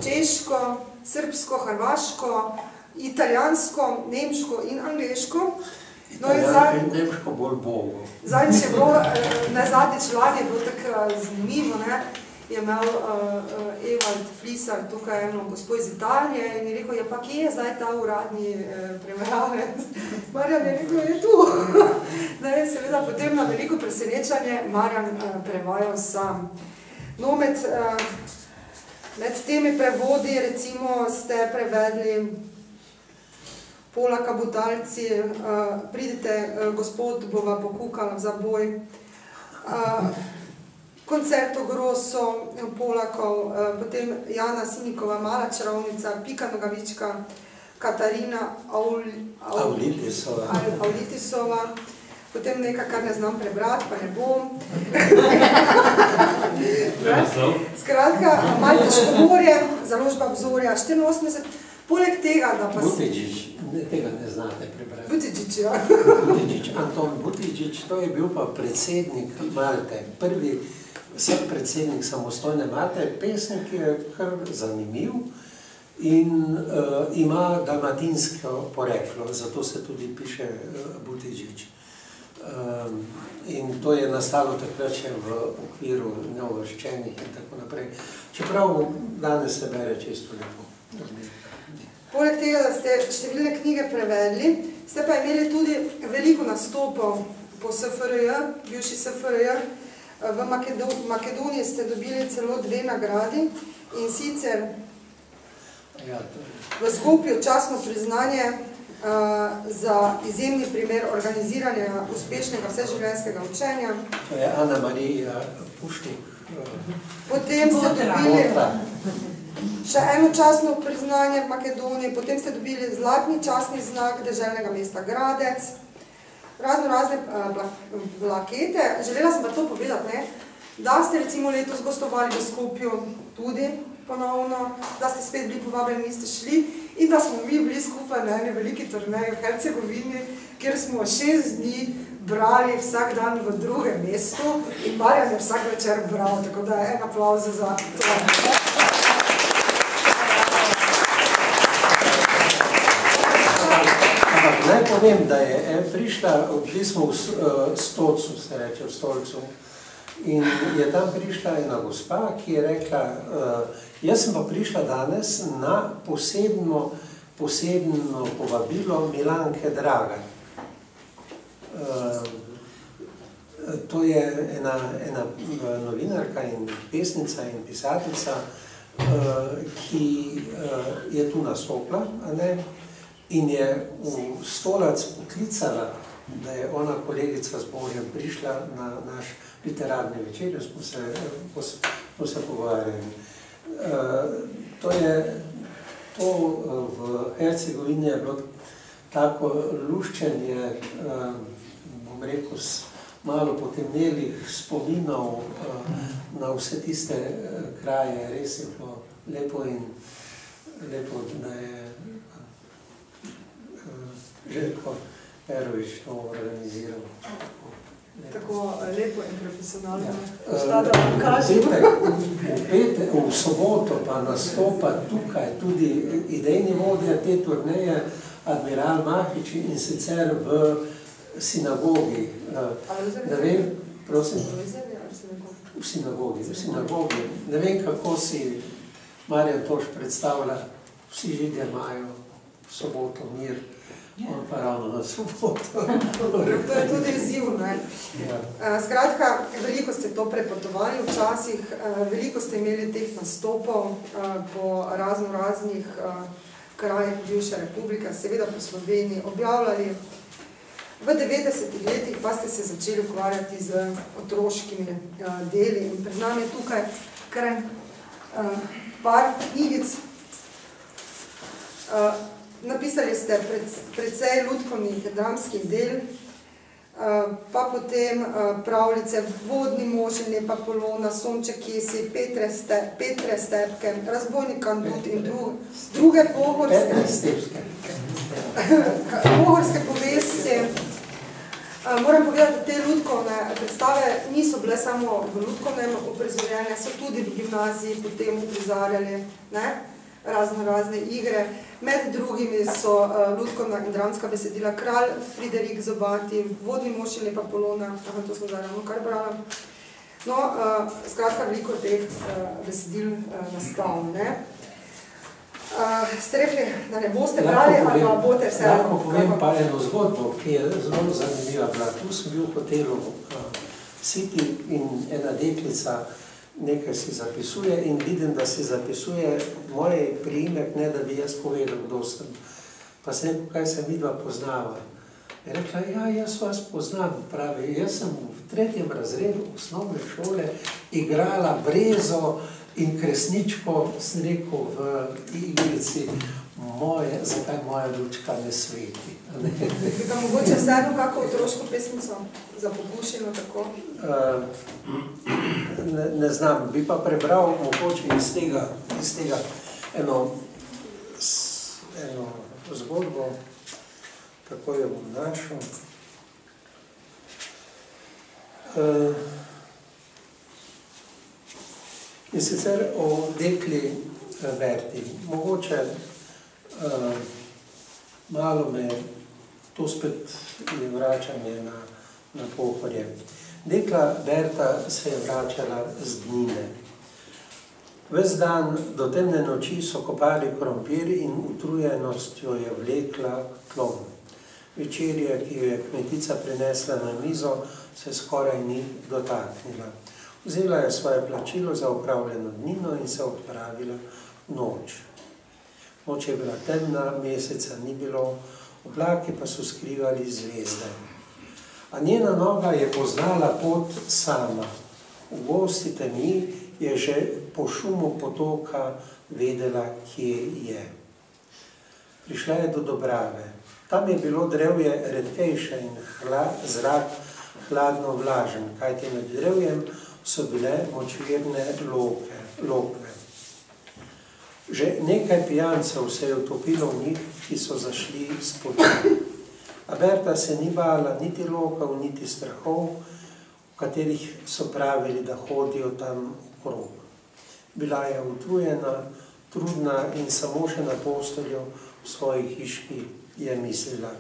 češko, srbsko, hrvaško, italijansko, nemško in angleško. Nemško bolj bogo. Zadnjič lani je bilo tako zanimivo, je imel Evald Flisar tukaj eno gospod iz Italije in je rekel, pa kje je zdaj ta uradni prevajalec? Marjan je rekel, je tu. Seveda potem na veliko presenečanje Marjan prevajal sam. No, med temi prevodi, recimo, ste prevedli Polaka Butalci, pridite, gospod bova pokukala za boj, Koncerto Grosso, Polakov, potem Jana Sinikova, Mala čarovnica, Pika Nogavička, Katarina Aulitisova, potem nekaj, kar ne znam prebrati, pa ne bom. Skratka, Malteško morje, založba Obzorja, 84. Poleg tega, da pa... Butičić, tega ne znate prebrati. Butičić, ja. Butičić, Anton Butičić, to je bil pa predsednik Malte, prvi predsednik samostojne Malte, pesnik je kar zanimiv in ima dalmatinsko poreklo, zato se tudi piše Butičić. In to je nastalo takrat še v okviru neuvrščenih in tako naprej. Čeprav danes se bere čisto lepo. Poleg tega, da ste številne knjige prevedli, ste pa imeli tudi veliko nastopov po SFRJ, bivši SFRJ. V Makedoniji ste dobili celo 2 nagradi in sicer v Skopju častno priznanje za izjemni primer organiziranja uspešnega vseživljenjskega učenja. To je Ana Marija Pušnik. Potem ste dobili še eno častno priznanje v Makedoniji, potem ste dobili zlatni častni znak deželnega mesta Gradec, razne plakete. Želela sem pa to povedati, da ste recimo letos gostovali v Skopju tudi ponovno, da ste spet bili povabljeni, niste šli in da smo mi bili skupaj na eni veliki turneji v Hercegovini, kjer smo 6 dni brali vsak dan v drugem mestu in Marjan je vsak večer bral, tako da en aplavz za to. Naj povem, da je prišla, bili smo v Stocu, se reče, v Stolcu, in je tam prišla ena gospa, ki je rekla, jaz sem pa prišla danes na posebno povabilo Milanke Dragan. To je ena novinarka in pesnica in pisateljica, ki je tu nastopila, in je v Stolac poklicala, da je ona kolegica z Božjem prišla na naš literarni večer, smo se pogovarjali. To v Hercegovini je bilo tako luščenje, bom rekel, malo potemnelih spominov na vse tiste kraje. Res je bilo lepo in lepo, da je Željko Perović to organiziral. Tako lepo in profesionalno. V soboto pa nastopa tukaj tudi idejni vodja te turneje, admiral Mahić, in sicer v sinagogi. Ne vem, prosim? V sinagogi. Ne vem, kako si Marjan Toš predstavlja, vsi Židje imajo v soboto mir, on pa ravno na soboto. To je tudi izziv, ne? Skratka, veliko ste to prepotovali včasih, veliko ste imeli teh nastopov po raznih krajih bivše republike, seveda po Sloveniji, objavljali. V 90-ih letih pa ste se začeli ukvarjati z otroškimi deli in pred nami je tukaj kar par knjigic. Napisali ste precej lutkovnih dramskih del, pa potem pravljice Vodni mož in Lepa Polona, Sonček Kesi, Petre Stepke, Razbojnik Kandut in druge pohorske povesti. Moram povedati, da te lutkovne predstave niso bile samo v lutkovnem uprizorjene, so tudi v gimnaziji potem uprizarjali razne igre. Med drugimi so lutkovna in dramska besedila Kralj Friderik Zobati, Vodni mož in Lepa Polona, to smo zdaj ravno kar brala. No, skratka, veliko teh besedil nastalo, ne? Ste rekli, da ne boste brali, ali pa boste vse... Lahko povem pa eno zgodbo, ki je zelo zanimiva bila. Tu sem bil v hotelu City in ena deklica nekaj si zapisuje in vidim, da si zapisuje moj priimek, ne da bi jaz povedal, kdo sem. Pa sem, kaj se midva poznava. Je rekla, ja, jaz vas poznam, pravi, jaz sem v 3. razredu osnovne šole igrala Brezo in Kresničko, sem rekel v igrici, zakaj moja lučka ne sveti. Bi pa mogoče vseeno kako otroško pesmico za pokušeno tako? Ne znam, bi pa prebral mogoče iz tega eno zgodbo, kako jo bom našel. In sicer o dekli Berti. Mogoče malo me to spet vračanje na Pohorje. Dekla Berta se je vračala z Dnine. Ves dan do temne noči so kopali krompir in utrujenost jo je vlekla k tlom. Večerja, ki jo je kmetica prinesla na mizo, se skoraj ni dotaknila. Vzela je svoje plačilo za opravljeno dnino in se odpravila v noč. Noč je bila temna, meseca ni bilo, oblaki pa so skrivali zvezde. A njena noga je poznala pot sama. V gosti temi je že po šumu potoka vedela, kje je. Prišla je do Dobrave. Tam je bilo drevje redkejše in zrak hladno vlažen, kajti med drevjem so bile močvirne lokve. Že nekaj pijancev se je utopilo v njih, ki so zašli s poti. A Berta se ni bala niti lokov, niti strahov, v katerih so pravili, da hodijo tam okrog. Bila je utrujena, trudna in samo še na posteljo v svoji hiški je mislila.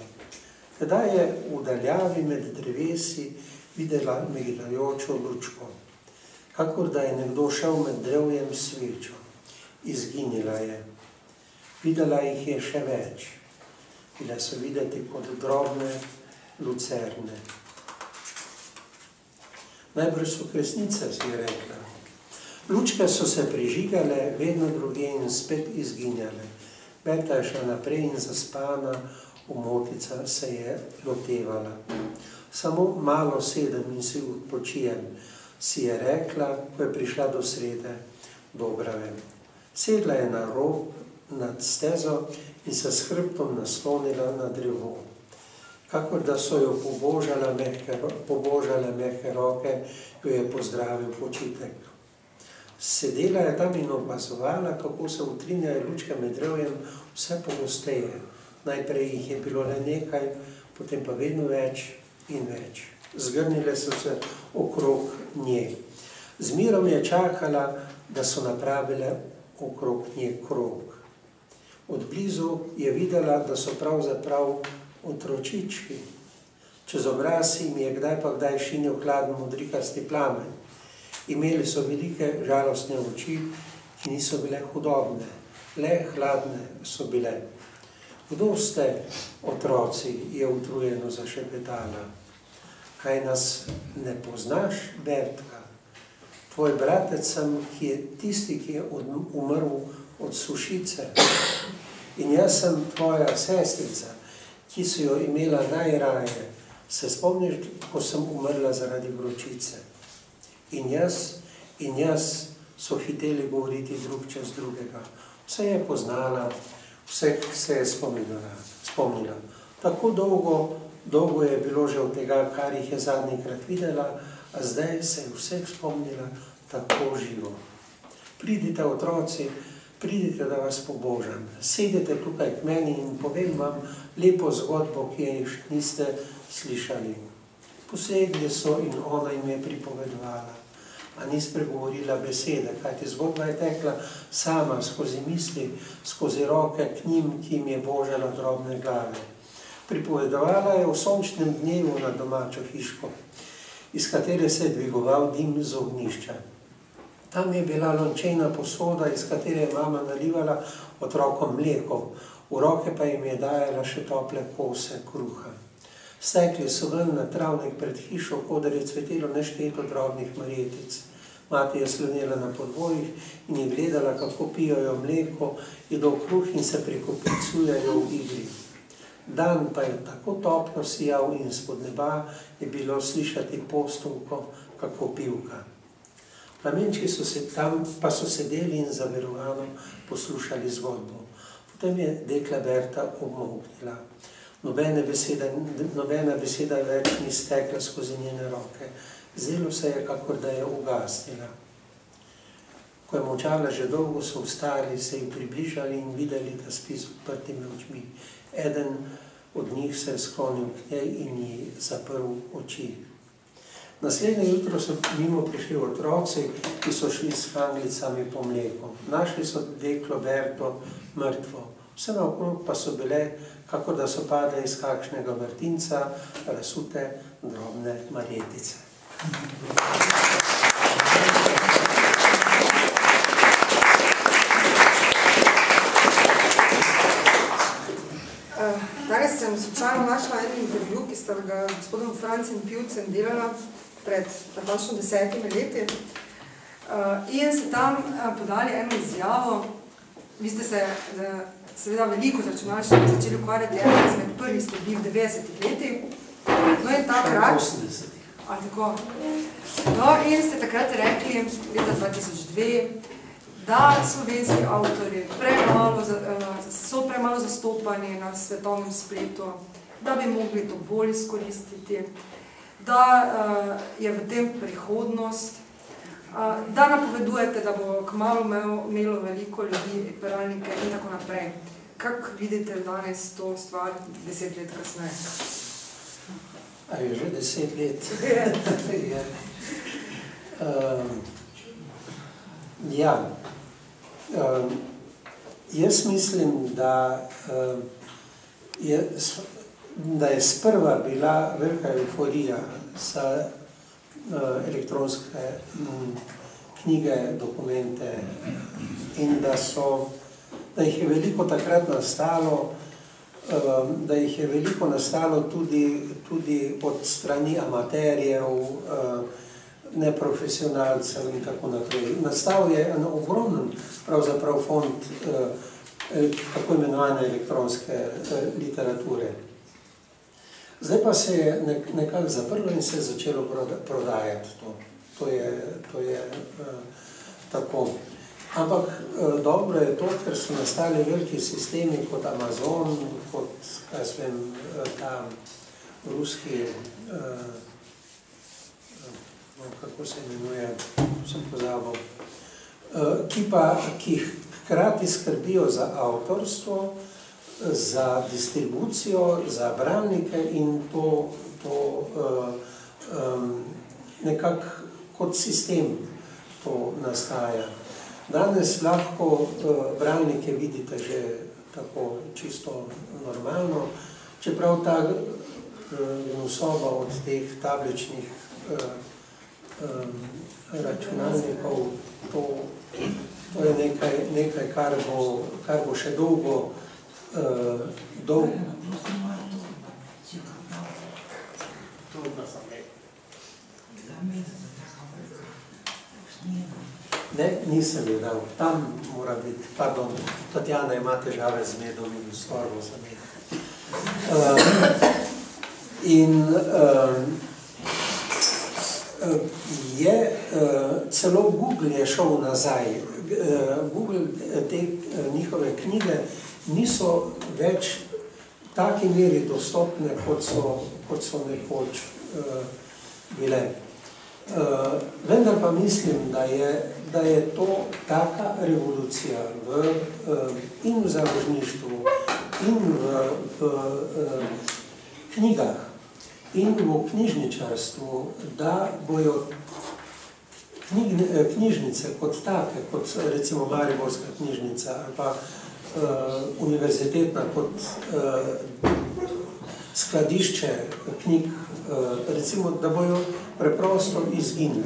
Tedaj je v daljavi med drevesi videla migljajočo lučko, kakor da je nekdo šel med drevjem svečo. Izginila je. Videla jih je še več. Bile so videti kot drobne lucerne. Najbrž so kresnice, si je rekla. Lučke so se prižigale, vedno druge in spet izginjale. Berta je šla naprej in zaspana omotica se je lotevala. Samo malo sedem in si odpočijem, si je rekla, ko je prišla do srede Dobrave. Sedla je na rob nad stezo in se s hrbtom naslonila na drevo. Kakor da so jo pobožale mehke roke, jo je pozdravil počitek. Sedela je tam in opazovala, kako se utrinjajo lučke med drevjem vse pogosteje. Najprej jih je bilo le nekaj, potem pa vedno več in več. Zgrnile so se okrog nje. Z mirom je čakala, da so napravile okrog nje krog. Od blizu je videla, da so pravzaprav otročički. Čez obraz jim je kdaj pa kdaj šinil hladen modrikasti plamen. Imeli so velike žalostne oči, ki niso bile hudobne, le hladne so bile. Kdo ste, otroci, je utrujeno zašepetala. Kaj nas ne poznaš, Bertka? Tvoj bratec sem, ki je tisti, ki je umrl od sušice. In jaz sem tvoja sestrica, ki si jo imela najraje. Se spomniš, ko sem umrla zaradi vročice? In jaz so hiteli govoriti drug čez drugega. Vse je poznala, vse se je spomnila. Tako dolgo je bilo že od tega, kar jih je zadnjikrat videla, a zdaj se je vseh spomnila tako živo. Pridite, otroci, pridite, da vas pobožam. Sedite tukaj k meni in povem vam lepo zgodbo, ki je še niste slišali. Posegli so in ona jim je pripovedovala, a ni spregovorila besede, kajti zgodba je tekla sama skozi misli, skozi roke k njim, ki jim je božala drobne glave. Pripovedovala je o sončnem dnevu na domačo hiško, iz katere se je dvigoval dim z ognjišča. Tam je bila lončena posoda, iz katere je mama nalivala otrokom mleko, v roke pa jim je dajala še tople kose kruha. Stekli so ven na travnik pred hišo, koder je cvetelo nešteto drobnih marjetic. Mati je slonela na podvojih in je gledala, kako pijajo mleko, jedo kruh in se prekopicujejo v igri. Dan pa je tako toplo sijal in spod neba je bilo slišati postovko, kako pivka. Plamenčki pa so sedeli in zaverovano poslušali zgodbo. Potem je dekla Berta obmolknila. Nobena beseda več ni stekla skozi njene roke. Zdelo se je, kakor da je ugasnila. Ko je molčala že dolgo, so vstali, se ji približali in videli, da spi z odprtimi očmi. Eden od njih se je sklonil k njej in ji zaprl oči. Naslednje jutro so mimo prišli otroci, ki so šli s hanglicami po mleku. Našli so deklo Berto mrtvo. Vse naokrog pa so bile, kako da so padle iz kakšnega vrtinca, razsute drobne marjetice. Danes sem slučajno našla en intervju, ki sta ga gospodom Francem Pivcem delala pred natančno 10 leti. In ste tam podali eno izjavo. Vi ste se seveda veliko z računalništvom začeli ukvarjati, eno izmed prvih ste bili v 90-ih letih. No in takrat... 80-ih. Ali tako? No in ste takrat rekli, leta 2002, da slovenski avtorji so premalo zastopani na svetovnem spletu, da bi mogli to bolj izkoristiti, da je v tem prihodnost, da napovedujete, da bo kmalu imelo veliko ljudi, beralnike in tako naprej. Kako vidite danes to stvar 10 let kasneje? A je že 10 let? Je. Ja. Jaz mislim, da je sprva bila velika euforija za elektronske knjige, dokumente in da jih je veliko takrat nastalo, da jih je veliko nastalo tudi od strani amaterjev, neprofesionalcev in tako naprej. Nastal je en ogromen pravzaprav fond tako imenovane elektronske literature. Zdaj pa se je nekako zaprlo in se je začelo prodajati to. To je tako. Ampak dobro je to, ker so nastali veliki sistemi kot Amazon, kot, kaj svem, ta ruski, kako se imenuje, sem pozabil, ki hkrati skrbijo za avtorstvo, za distribucijo, za bralnike in to nekako kot sistem to nastaja. Danes lahko bralnike vidite že tako čisto normalno, čeprav ta soba od teh tabličnih računalnikov, to je nekaj, kar bo še dolgo Ne, nisem je dal. Tam mora biti, pardon, Tatjana ima težave z medom in storbo za med. Celo Google je šel nazaj. Google, te njihove knjige niso več v taki meri dostopne, kot so nekoč bile. Vendar pa mislim, da je to taka revolucija in v založništvu, in v knjigah, in v knjižničarstvu, da bojo knjižnice kot take, kot recimo Mariborska knjižnica ali pa univerzitetna kot skladišče knjig, recimo, da bojo preprosto izginile.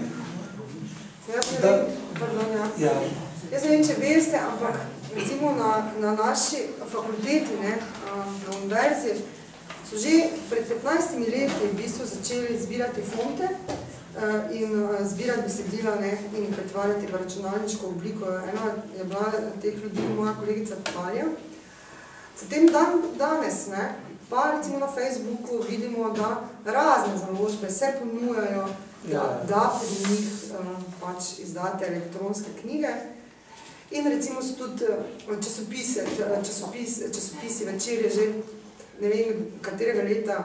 Jaz ne vem, če veste, ampak recimo na naši fakulteti, na univerzi, so že pred 15 leti v bistvu začeli zbirati fonte in zbirati besedila in pretvarjati v računalniško obliko. Ena je bila teh ljudi, moja kolegica Palja. Zatem danes, pa recimo na Facebooku vidimo, da razne založbe se ponujajo, da pri njih pač izdate elektronske knjige. In recimo so tudi časopisi Večer je že ne vem katerega leta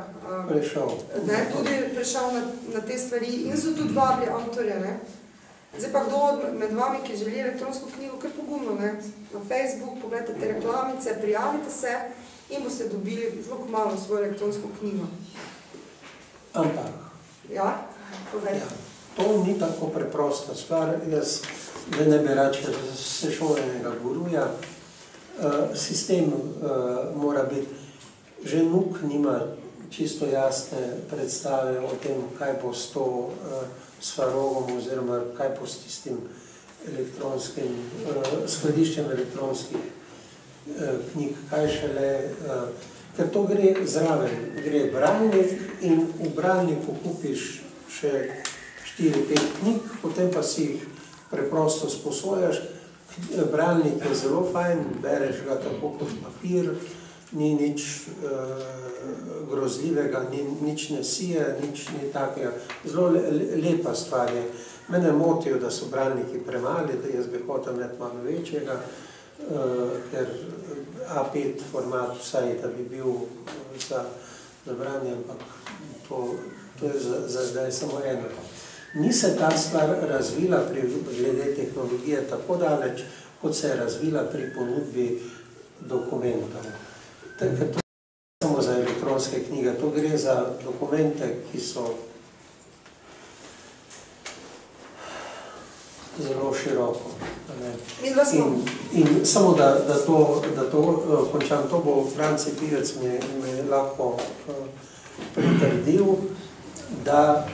tudi prišel na te stvari in so tudi vabili avtorje. Zdaj pa kdo med vami, ki želi elektronsko knjigo, kar pogumno, na Facebook, pogledajte te reklamice, prijavite se in boste dobili zelo malo svojo elektronsko knjigo. Ampak. Ja, povej. To ni tako preprosta stvar. Jaz ne bi rače sešolenega guruja. Sistem mora biti. Že NUK nima čisto jasne predstave o tem, kaj bo s to Svarogom oziroma kaj bo s tistim elektronskim skladiščem elektronskih knjig, kaj šele, ker to gre zraven, gre bralnik in v bralniku kupiš še 4-5 knjig, potem pa si jih preprosto sposojaš. Bralnik je zelo fajn, bereš ga tako kot papir, ni nič grozljivega, nič ne sije, nič ni takega. Zelo lepa stvar je. Mene motijo, da so bralniki premali, da jaz bi hotel imeti malo večjega, ker A5 format vsaj, da bi bil za branje, ampak to je za zdaj samo eno. Ni se ta stvar razvila glede tehnologije tako daleč, kot se je razvila pri ponudbi dokumentov. To je samo za elektronske knjige, to gre za dokumente, ki so zelo široko. In samo da to končam, to bo Franci Pivec me lahko pritrdil, da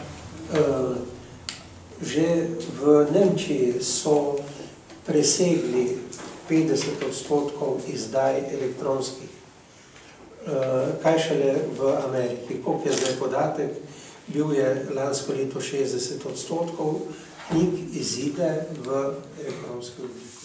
že v Nemčiji so presegli 50% izdaj elektronskih. Kaj šele v Ameriki? Koliko je zdaj podatek? Bil je lansko leto 60% knjig izide v elektronski obliki.